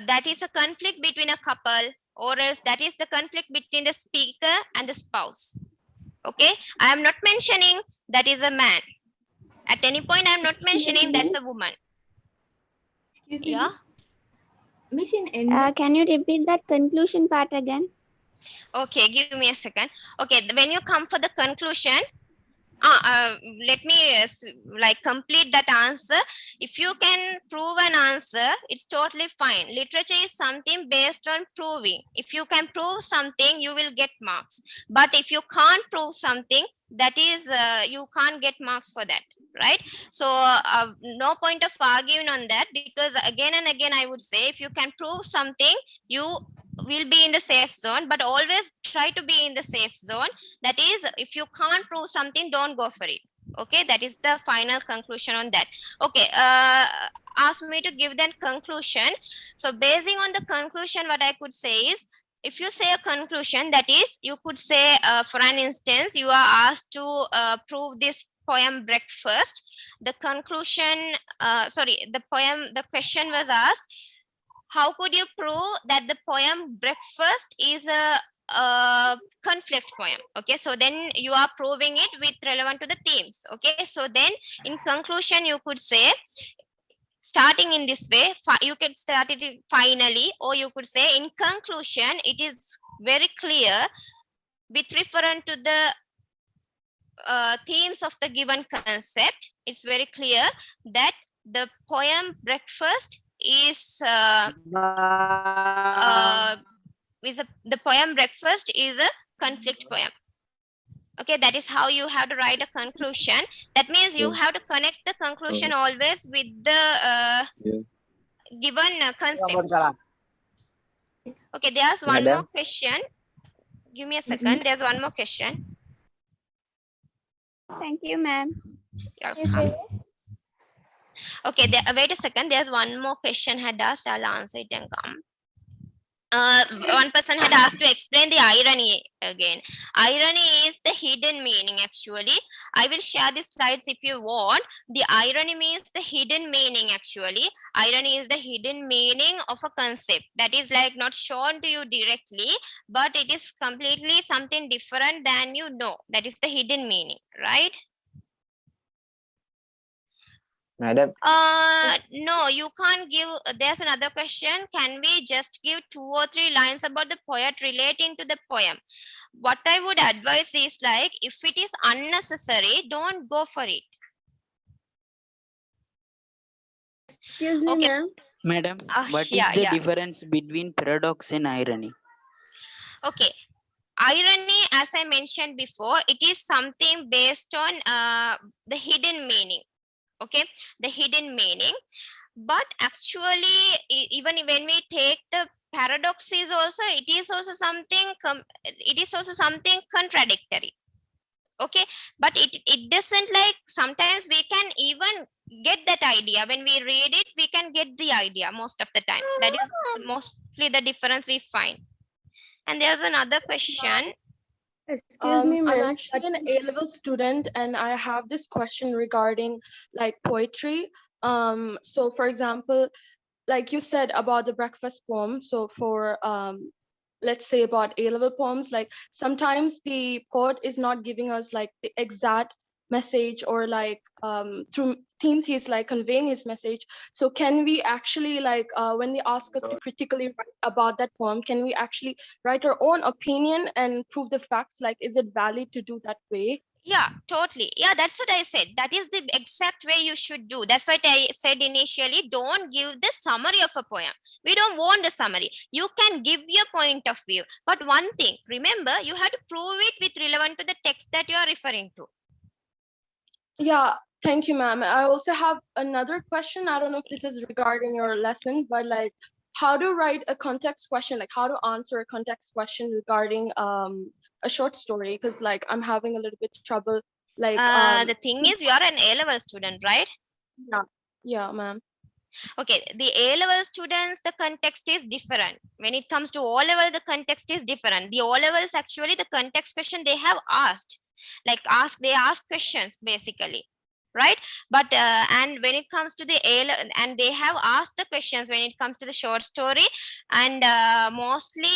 that is a conflict between a couple, or else that is the conflict between the speaker and the spouse. Okay, I am not mentioning that is a man. At any point, I am not mentioning that's a woman. Yeah. Can you repeat that conclusion part again? Okay, give me a second. Okay, when you come for the conclusion, let me like complete that answer. If you can prove an answer, it's totally fine. Literature is something based on proving. If you can prove something, you will get marks. But if you can't prove something, that is, you can't get marks for that. Right? So no point of arguing on that, because again and again I would say, if you can prove something, you will be in the safe zone. But always try to be in the safe zone. That is, if you can't prove something, don't go for it. Okay, that is the final conclusion on that. Okay, ask me to give that conclusion. So basing on the conclusion, what I could say is, if you say a conclusion, that is, you could say, for an instance, you are asked to prove this poem breakfast. The conclusion, the question was asked, how could you prove that the poem breakfast is a conflict poem? Okay, so then you are proving it with relevant to the themes. Okay, so then in conclusion you could say, starting in this way, you can start it finally, or you could say in conclusion, it is very clear with reference to the themes of the given concept. It's very clear that the poem breakfast is the poem breakfast is a conflict poem. Okay, that is how you have to write a conclusion. That means you have to connect the conclusion always with the given concepts. Okay, there's one more question. Give me a second. There's one more question. Thank you, ma'am. Okay, wait a second. There's one more question had asked. I'll answer it and come. One person had asked to explain the irony again. Irony is the hidden meaning, actually. I will share the slides if you want. The irony means the hidden meaning, actually. Irony is the hidden meaning of a concept that is like not shown to you directly, but it is completely something different than you know. That is the hidden meaning, right? Madam. No, you can't give. There's another question. Can we just give 2 or 3 lines about the poet relating to the poem? What I would advise is, like, if it is unnecessary, don't go for it. Excuse me, Okay. ma'am. Madam, what is the difference between paradox and irony? Okay. Irony, as I mentioned before, it is something based on the hidden meaning. Okay, the hidden meaning. But actually, even when we take the paradox, is also, it is also something contradictory. Okay, but it doesn't, like, sometimes we can even get that idea when we read it. We can get the idea most of the time. That is mostly the difference we find. And there's another question. Excuse me, I'm ma'am. actually an A-level student, and I have this question regarding like poetry. So for example, like you said about the breakfast poem. So for let's say about A-level poems, like sometimes the poet is not giving us like the exact message, or like through themes he's like conveying his message. So can we actually, like when they ask us to critically write about that poem, can we actually write our own opinion and prove the facts? Like, is it valid to do that way? Yeah, totally. Yeah, that's what I said. That is the exact way you should do. That's what I said initially. Don't give the summary of a poem. We don't want the summary. You can give your point of view. But one thing, remember, you have to prove it with relevant to the text that you are referring to. Yeah, thank you, ma'am. I also have another question. I don't know if this is regarding your lesson, but like how to write a context question, like how to answer a context question regarding a short story, because like I'm having a little bit trouble. Like the thing is, you are an A-level student, right? Yeah, ma'am. Okay, the A-level students, the context is different. When it comes to O-level, the context is different. The O-levels, actually, the context question they have asked, like they ask questions basically, right? But and when it comes to the A-level, and they have asked the questions when it comes to the short story, and mostly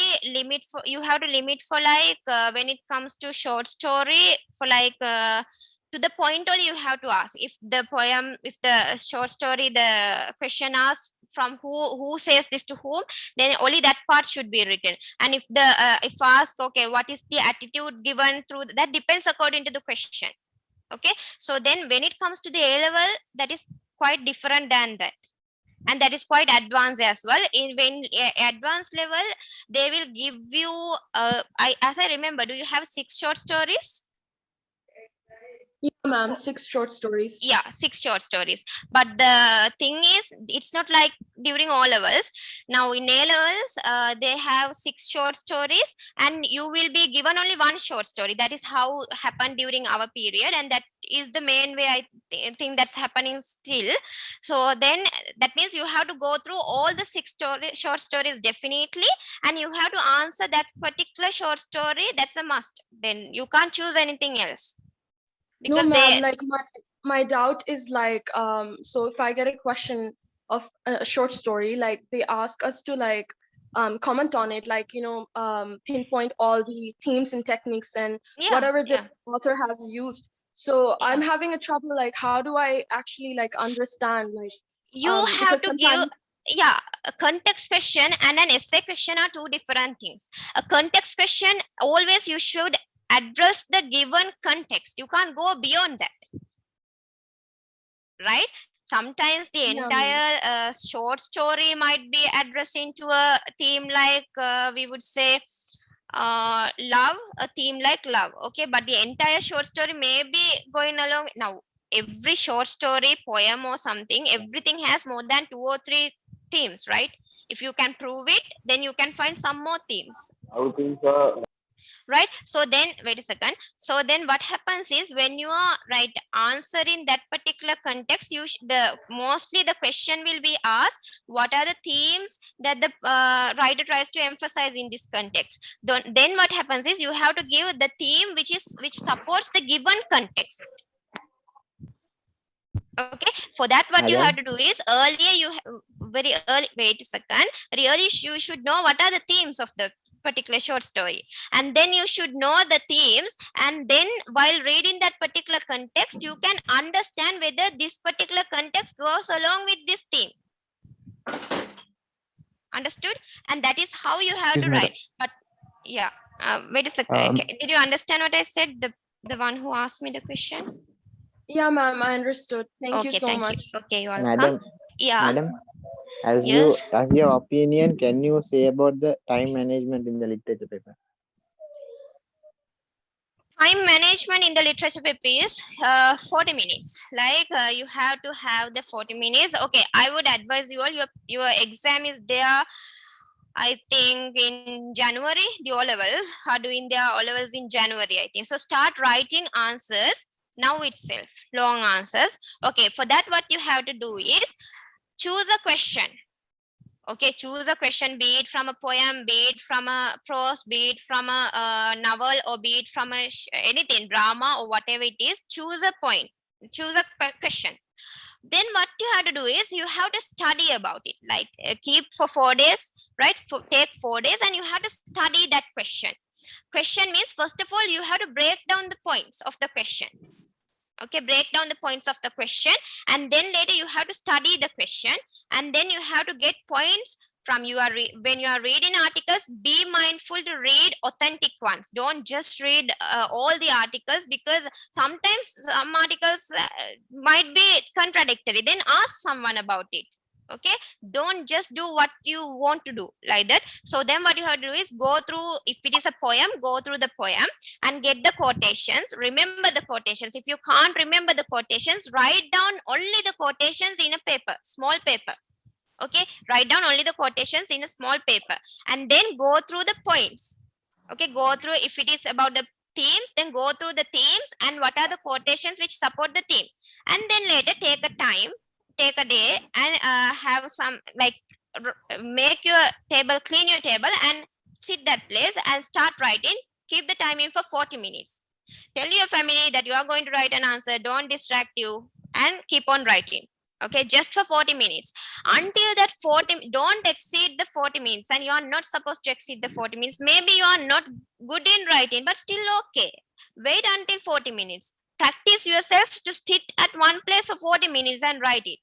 you have to limit for like when it comes to short story, for like to the point only you have to ask. If the poem, if the short story, the question asks from who says this to whom, then only that part should be written. And if the if ask, okay, what is the attitude given through, that depends according to the question. Okay, so then when it comes to the A-level, that is quite different than that, and that is quite advanced as well. In when advanced level, they will give you as I remember, do you have 6 short stories? Yeah, ma'am, 6 short stories. Yeah, 6 short stories. But the thing is, it's not like during O levels. Now in A levels, they have 6 short stories, and you will be given only 1 short story. That is how happened during our period, and that is the main way I think that's happening still. So then that means you have to go through all the 6 short stories definitely, and you have to answer that particular short story. That's a must. Then you can't choose anything else. No, ma'am, like my doubt is like, so if I get a question of a short story, like they ask us to like comment on it, like, you know, pinpoint all the themes and techniques and whatever the author has used. So I'm having a trouble, like, how do I actually like understand, like, you have to give a context question and an essay question are 2 different things. A context question, always you should address the given context. You can't go beyond that, right? Sometimes the entire short story might be addressing to a theme like we would say love, a theme like love, okay, but the entire short story may be going along. Now every short story, poem or something, everything has more than 2 or 3 themes, right? If you can prove it, then you can find some more themes, right? So then wait a second. So then what happens is, when you are answering that particular context, mostly the question will be asked, what are the themes that the writer tries to emphasize in this context. Then what happens is, you have to give the theme which supports the given context. Okay, for that what you have to do is, very early you should know what are the themes of the particular short story, and then you should know the themes, and then while reading that particular context, you can understand whether this particular context goes along with this theme. Understood? And that is how you have to write. But wait a second, did you understand what I said, the one who asked me the question? Yeah, ma'am, I understood. Thank you so much. Okay, you're welcome. Madam, as your opinion, can you say about the time management in the literature paper? Time management in the literature paper is 40 minutes. Like you have to have the 40 minutes. Okay, I would advise you all, your exam is there, I think in January. The O levels are doing their O levels in January, I think. So start writing answers now itself, long answers. Okay, for that what you have to do is choose a question. Okay, choose a question, be it from a poem, be it from a prose, be it from a novel, or be it from anything, drama or whatever it is. Choose a point, choose a question. Then what you have to do is, you have to study about it, like keep for 4 days, right? Take 4 days and you have to study that question. Question means, first of all, you have to break down the points of the question. Okay, break down the points of the question, and then later you have to study the question, and then you have to get points from when you are reading articles. Be mindful to read authentic ones. Don't just read all the articles, because sometimes some articles might be contradictory. Then ask someone about it. Okay, don't just do what you want to do like that. So then what you have to do is, go through, if it is a poem, go through the poem and get the quotations. Remember the quotations. If you can't remember the quotations, write down only the quotations in a paper, small paper. Okay, write down only the quotations in a small paper, and then go through the points. Okay, go through, if it is about the themes, then go through the themes and what are the quotations which support the theme. And then later take a time, take a day, and have some, like, make your table, clean your table and sit that place and start writing. Keep the time in for 40 minutes. Tell your family that you are going to write an answer, don't distract you, and keep on writing. Okay, just for 40 minutes. Until that 40, don't exceed the 40 minutes, and you are not supposed to exceed the 40 minutes. Maybe you are not good in writing, but still okay. Wait until 40 minutes. Practice yourself to sit at one place for 40 minutes and write it.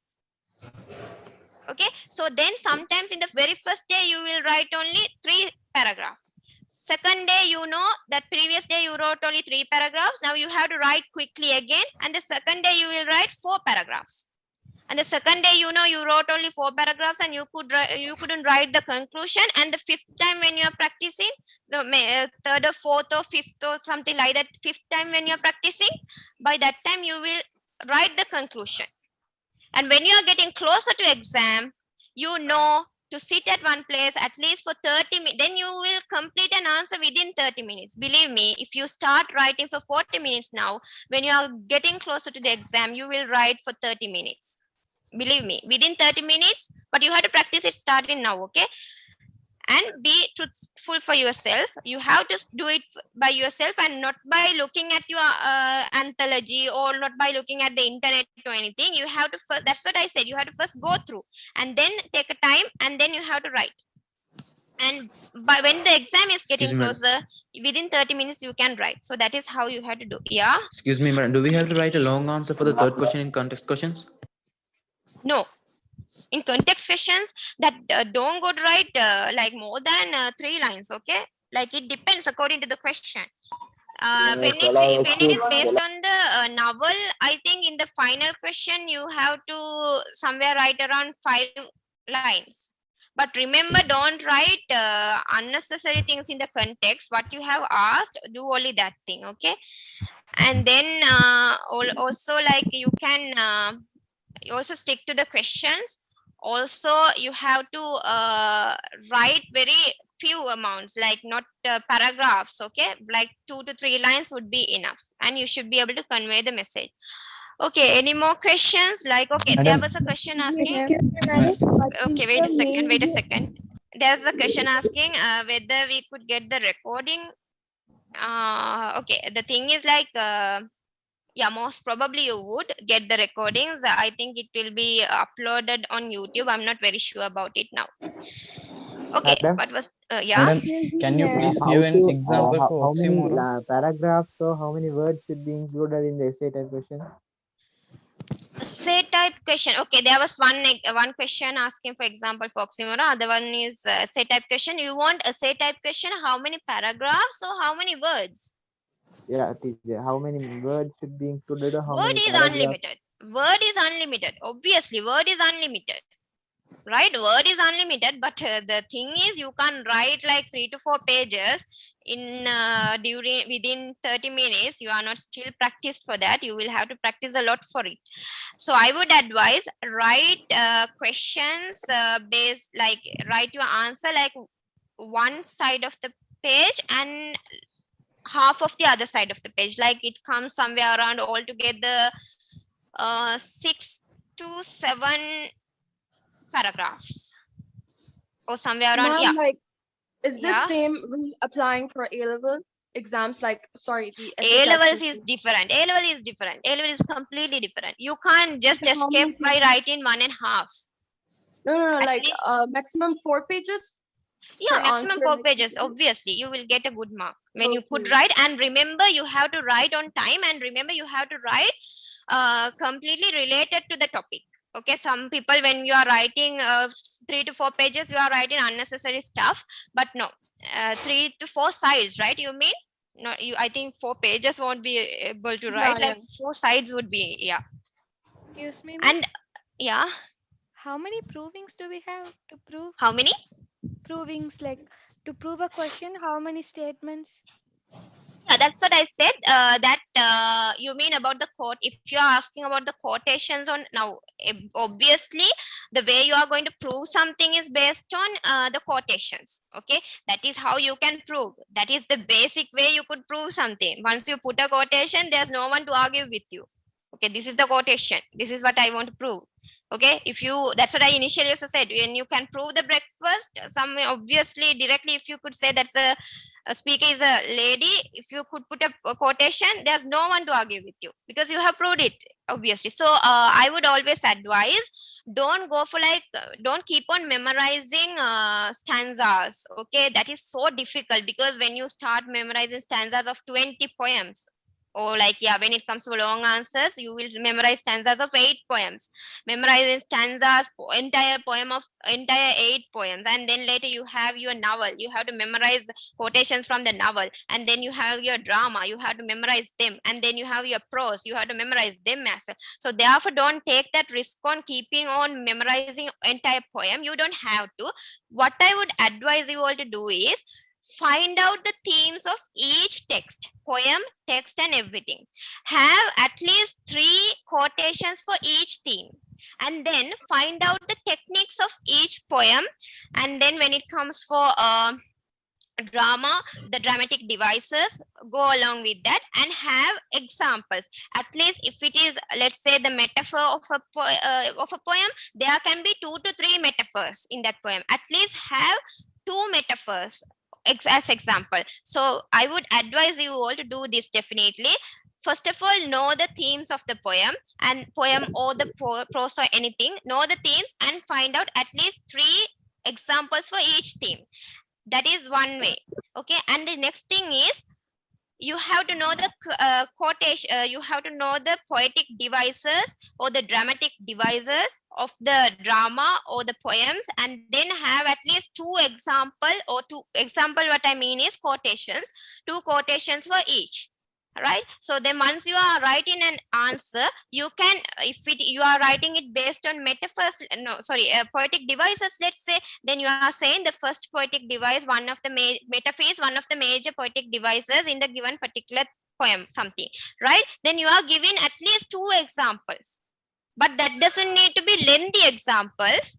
Okay, so then sometimes in the very first day you will write only 3 paragraphs. Second day, you know that previous day you wrote only 3 paragraphs. Now you have to write quickly again, and the second day you will write 4 paragraphs. And the second day, you wrote only 4 paragraphs and you couldn't write the conclusion. And the fifth time when you are practicing, the third or fourth or fifth or something like that, fifth time when you are practicing, by that time you will write the conclusion. And when you are getting closer to exam, to sit at one place at least for 30 minutes, then you will complete an answer within 30 minutes. Believe me, if you start writing for 40 minutes now, when you are getting closer to the exam, you will write for 30 minutes. Believe me, within 30 minutes, but you have to practice it starting now, okay? And be truthful for yourself. You have to do it by yourself and not by looking at your anthology or not by looking at the internet or anything. You have to first, that's what I said, you have to first go through and then take a time and then you have to write. And by when the exam is getting closer, within 30 minutes you can write. So that is how you have to do. Yeah. Excuse me, madam. Do we have to write a long answer for the third question in context questions? No. In context questions, that don't go to write like more than 3 lines, okay? Like it depends according to the question. When it is based on the novel, I think in the final question you have to somewhere write around 5 lines. But remember, don't write unnecessary things in the context. What you have asked, do only that thing, okay? And then also like you can also stick to the questions. Also, you have to write very few amounts, like not paragraphs, okay? Like 2 to 3 lines would be enough, and you should be able to convey the message. Okay, any more questions? Like, okay, there was a question asking. Okay, wait a second. There's a question asking whether we could get the recording. Okay, the thing is like, yeah, most probably you would get the recordings. I think it will be uploaded on YouTube. I'm not very sure about it now. Okay, Madam? what was, yeah? Madam, can you please give an example for how many oxymoron? paragraphs or how many words should be included in the essay type question? Essay type question. Okay, there was one question asking, for example, for oxymoron. Other one is essay type question. You want essay type question? How many paragraphs or how many words? Yeah, teacher. How many words should be included or how Word many is paragraphs? unlimited. Word is unlimited. Obviously, word is unlimited. Right? Word is unlimited, but the thing is, you can't write like 3 to 4 pages in within 30 minutes. You are not still practiced for that. You will have to practice a lot for it. So I would advise write questions based, like write your answer like one side of the page and half of the other side of the page. Like it comes somewhere around altogether 6 to 7 paragraphs or somewhere around. Ma'am, Yeah, like, is this Yeah. same rule applying for A-level exams? Like, sorry, the A essay type levels is question. different. A level is different. A level is completely different. You can't just Okay, how many escape by pages? writing 1.5. No, At like least, maximum 4 pages? yeah, per maximum answer, 4 like, pages. Obviously, you will get a good mark when you could Okay. write. And remember, you have to write on time. And remember, you have to write completely related to the topic. Okay, some people, when you are writing 3 to 4 pages, you are writing unnecessary stuff. But no, 3 to 4 sides, right? You mean? No, I think 4 pages won't be able to write. Yeah, Like 4 sides would be, yeah. Excuse me, And miss. yeah, How many provings do we have to prove? how many? Provings, like to prove a question, how many statements? Yeah, that's what I said. That you mean about the quote. If you are asking about the quotations on now, obviously the way you are going to prove something is based on the quotations. Okay, that is how you can prove. That is the basic way you could prove something. Once you put a quotation, there's no one to argue with you. Okay, this is the quotation. This is what I want to prove. Okay, if you, that's what I initially also said. When you can prove the breakfast, some obviously directly, if you could say that's a speaker is a lady, if you could put a quotation, there's no one to argue with you because you have proved it, obviously. So I would always advise, don't go for like, don't keep on memorizing stanzas. Okay, that is so difficult because when you start memorizing stanzas of 20 poems, Or like, yeah, when it comes to long answers, you will memorize stanzas of 8 poems. Memorize stanzas, entire 8 poems. And then later you have your novel. You have to memorize quotations from the novel. And then you have your drama. You have to memorize them. And then you have your prose. You have to memorize them as well. So therefore, don't take that risk on keeping on memorizing entire poem. You don't have to. What I would advise you all to do is find out the themes of each text, poem, text, and everything. Have at least 3 quotations for each theme. And then find out the techniques of each poem. And then when it comes for drama, the dramatic devices, go along with that and have examples. At least if it is, let's say, the metaphor of a poem, there can be 2 to 3 metaphors in that poem. At least have 2 metaphors as example. So I would advise you all to do this definitely. First of all, know the themes of the poem or the prose or anything. Know the themes and find out at least 3 examples for each theme. That is one way. Okay. And the next thing is, you have to know the quotation, you have to know the poetic devices or the dramatic devices of the drama or the poems, and then have at least 2 example. What I mean is quotations, 2 quotations for each. Right. So then once you are writing an answer, you can, if you are writing it based on poetic devices, let's say, then you are saying the first poetic device, one of the metaphors, one of the major poetic devices in the given particular poem, something, right? Then you are giving at least 2 examples, but that doesn't need to be lengthy examples.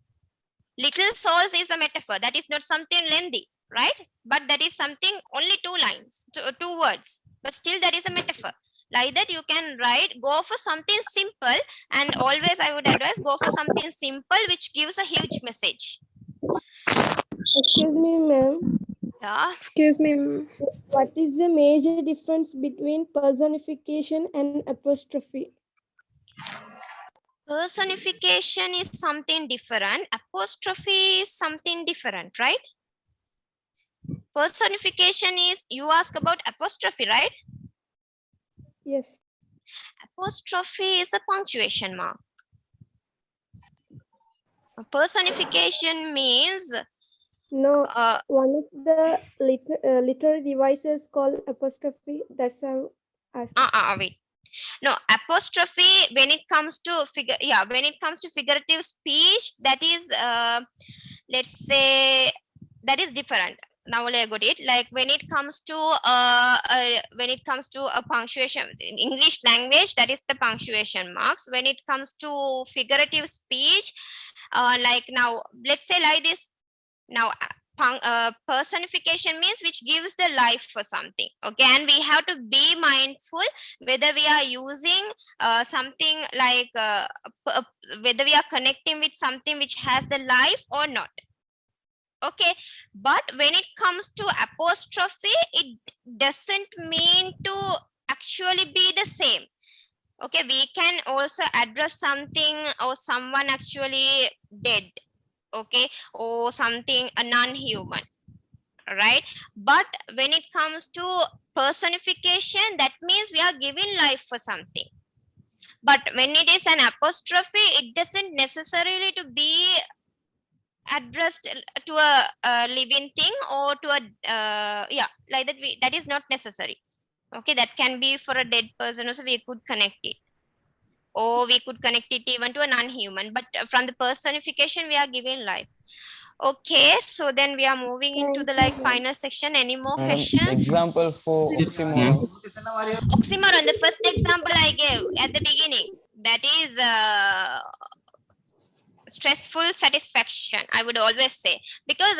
Little souls is a metaphor. That is not something lengthy, right? But that is something only 2 lines, 2 words. But still that is a metaphor. Like that you can write, go for something simple, and always I would advise go for something simple which gives a huge message. Excuse me, ma'am. Yeah. Excuse me, ma'am. What is the major difference between personification and apostrophe? Personification is something different. Apostrophe is something different, right? Personification is, you ask about apostrophe, right? Yes. Apostrophe is a punctuation mark. Personification means no. One of the literary devices called apostrophe. That's how. Wait. No, apostrophe when it comes to figurative speech, that is let's say that is different. Now I got it. Like when it comes to a punctuation in English language, that is the punctuation marks. When it comes to figurative speech, like now let's say like this. Now personification means which gives the life for something. Okay, and we have to be mindful whether we are using something like whether we are connecting with something which has the life or not. Okay, but when it comes to apostrophe, it doesn't mean to actually be the same. Okay, we can also address something or someone actually dead, okay, or something a non-human, right? But when it comes to personification, that means we are giving life for something. But when it is an apostrophe, it doesn't necessarily to be addressed to a living thing or to a like that. That is not necessary. Okay, that can be for a dead person also, we could connect it, or we could connect it even to a non-human, but from the personification we are giving life. Okay, so then we are moving into the final section. Any more questions? Example for oxymoron. Oxymoron, the first example I gave at the beginning, that is stressful satisfaction, I would always say, because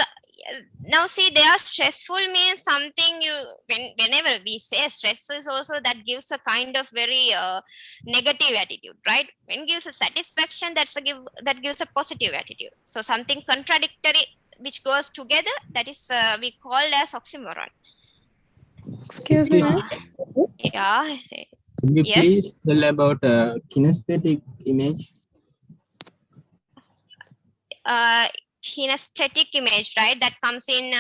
now see, they are stressful means something whenever we say stress is also, that gives a kind of very negative attitude, right? When gives a satisfaction, that gives a positive attitude. So something contradictory which goes together, that is we called as oxymoron. Excuse me, ma'am. Yeah. Could you Yes. please tell about kinesthetic image? kinesthetic image, right? That comes in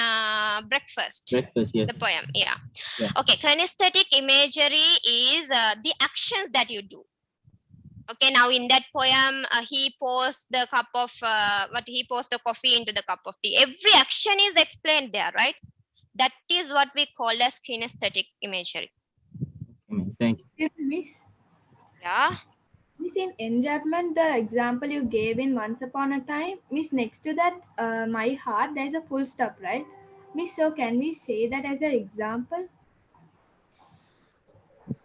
breakfast. Breakfast, yes. The poem, yeah. Yeah. Okay, kinesthetic imagery is the actions that you do. Okay, now in that poem, he pours the cup of he pours the coffee into the cup of tea. Every action is explained there, right? That is what we call as kinesthetic imagery. Thank you. Miss, Yeah. Miss, in enjambment, the example you gave in Once Upon a Time, Miss, next to that, my heart, there's a full stop, right? Miss, so can we say that as an example?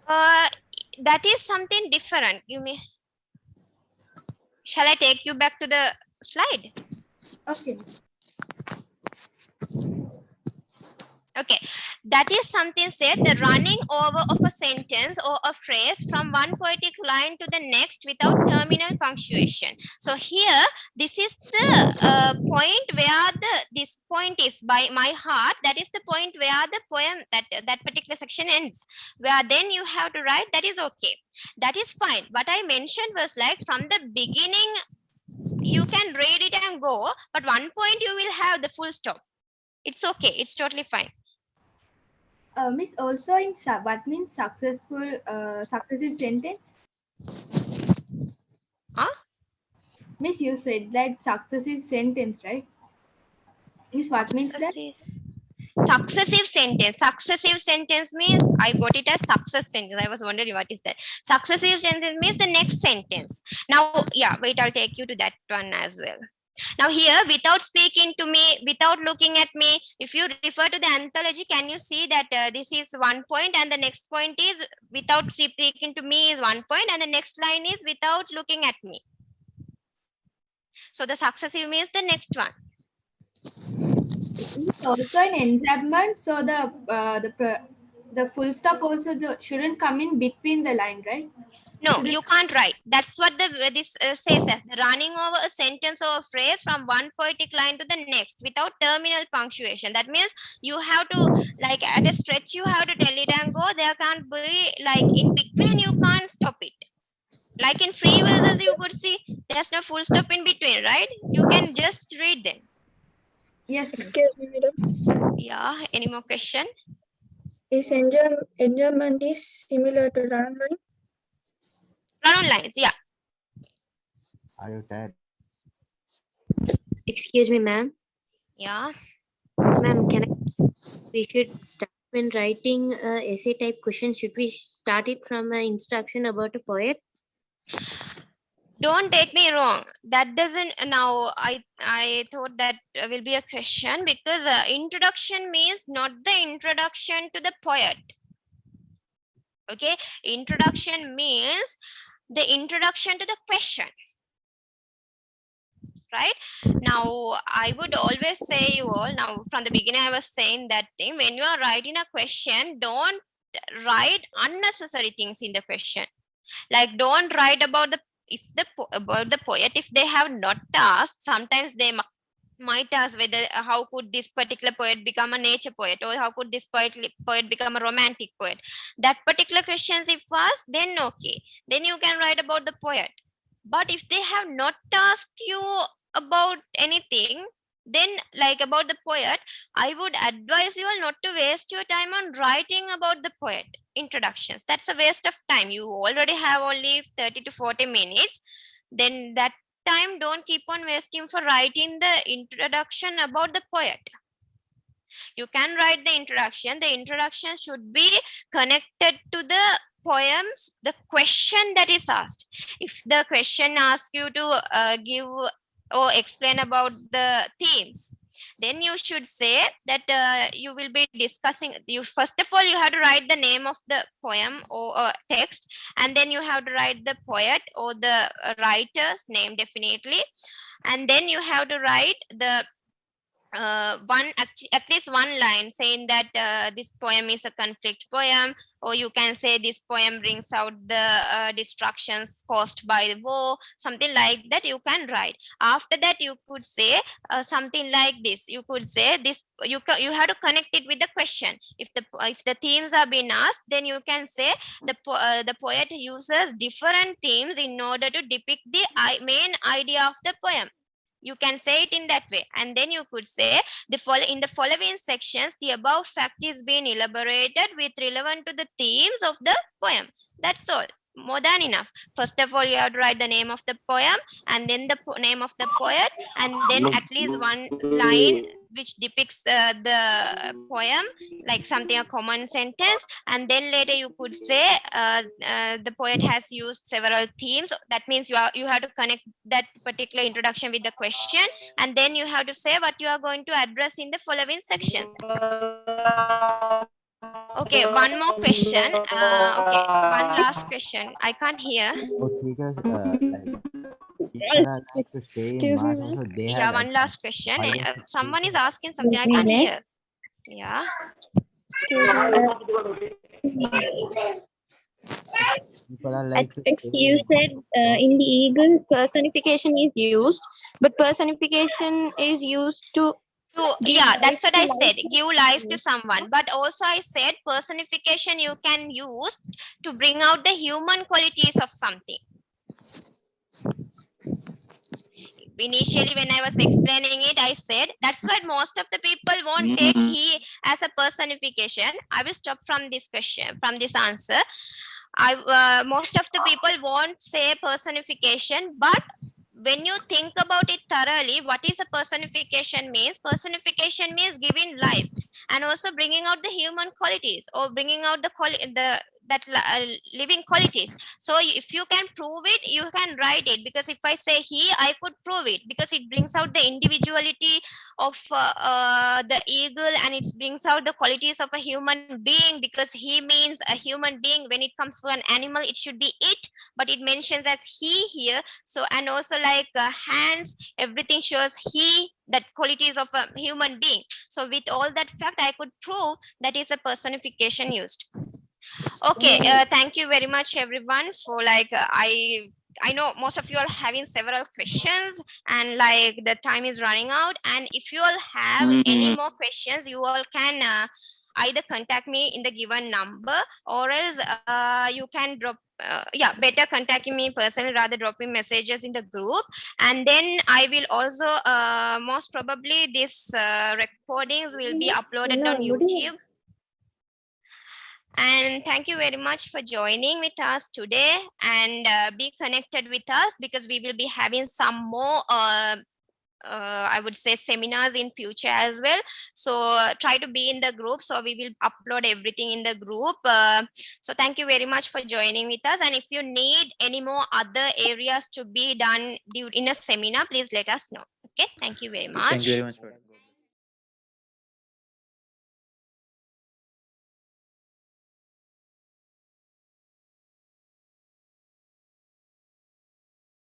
That is something different. Shall I take you back to the slide? Okay. Okay, that is something said, the running over of a sentence or a phrase from one poetic line to the next without terminal punctuation. So here, this is the point where this point is by my heart. That is the point where the poem, that particular section ends. Where then you have to write, that is okay. That is fine. What I mentioned was like from the beginning, you can read it and go, but one point you will have the full stop. It's okay. It's totally fine. Miss, also in what means successful successive sentence? Huh? Miss, you said that successive sentence, right? Miss, what means that? Successive sentence. Successive sentence means I got it as success sentence. I was wondering what is that. Successive sentence means the next sentence. Now, yeah, wait, I'll take you to that one as well. Now here, without speaking to me, without looking at me, if you refer to the anthology, can you see that this is one point and the next point is without speaking to me is one point and the next line is without looking at me. So the successive means the next one. Also in enjambment, so the full stop also shouldn't come in between the line, right? No, you can't write. That's what this says, that running over a sentence or a phrase from one poetic line to the next without terminal punctuation. That means you have to, like at a stretch, you have to tell it and go. There can't be like in between, you can't stop it. Like in free verses, you could see there's no full stop in between, right? You can just read them. Yes. Excuse me, madam. Yeah, any more question? Is enjambment is similar to run line? Run-on lines, yeah. Are you tired? Excuse me, ma'am. Yeah. Ma'am, we should start when writing essay type question. Should we start it from an instruction about a poet? Don't take me wrong. That doesn't, now I thought that will be a question because introduction means not the introduction to the poet. Okay, introduction means the introduction to the question. Right now, I would always say you all, now from the beginning I was saying that thing, when you are writing a question, don't write unnecessary things in the question. Like don't write about the poet if they have not asked. Sometimes they might ask whether how could this particular poet become a nature poet, or how could this poet become a romantic poet. That particular questions if asked, then okay, then you can write about the poet. But if they have not asked you about anything, then like about the poet, I would advise you all not to waste your time on writing about the poet introductions. That's a waste of time. You already have only 30 to 40 minutes. Then that time, don't keep on wasting for writing the introduction about the poet. You can write the introduction. The introduction should be connected to the poems, the question that is asked. If the question asks you to give or explain about the themes, then you should say that you will be discussing, first of all you have to write the name of the poem or text, and then you have to write the poet or the writer's name definitely, and then you have to write the at least one line saying that this poem is a conflict poem, or you can say this poem brings out the destructions caused by the war, something like that you can write. After that you could say something like this. You could say this, you have to connect it with the question. If the themes are being asked, then you can say the poet uses different themes in order to depict the main idea of the poem. You can say it in that way. And then you could say in the following sections, the above fact is being elaborated with relevant to the themes of the poem. That's all. More than enough. First of all, you have to write the name of the poem and then the name of the poet, and then at least one line which depicts the poem, like something, a common sentence. And then later you could say the poet has used several themes. That means you have to connect that particular introduction with the question, and then you have to say what you are going to address in the following sections. Okay, one more question. Okay, one last question. I can't hear. So teachers, people are like to stay in Excuse me, Mars ma'am. also, they Yeah, have one like last question. 5 or 6 Someone is people. asking something. I can't hear. Yeah. People are like to You stay said in the eagle personification is used, but personification is used to give Yeah, life that's what to I life. said. Give life to someone. But also I said personification you can use to bring out the human qualities of something. Initially, when I was explaining it, I said that's why most of the people won't take he as a personification. I will stop from this question, from this answer. Most of the people won't say personification, but when you think about it thoroughly, what is a personification means? Personification means giving life and also bringing out the human qualities, or bringing out the living qualities. So if you can prove it, you can write it, because if I say he, I could prove it, because it brings out the individuality of the eagle, and it brings out the qualities of a human being, because he means a human being. When it comes to an animal, it should be it, but it mentions as he here. So, and also like hands, everything shows he, that qualities of a human being. So with all that fact, I could prove that is a personification used. Okay, thank you very much everyone for I know most of you are having several questions, and like the time is running out, and if you all have any more questions, you all can either contact me in the given number, or else you can drop better contacting me personally, rather dropping messages in the group. And then I will also most probably this recordings will be uploaded on YouTube. And thank you very much for joining with us today, and be connected with us, because we will be having some more I would say seminars in future as well. So try to be in the group, so we will upload everything in the group. So thank you very much for joining with us, and if you need any more other areas to be done in a seminar, please let us know. Okay, thank you very much. Thank you very much.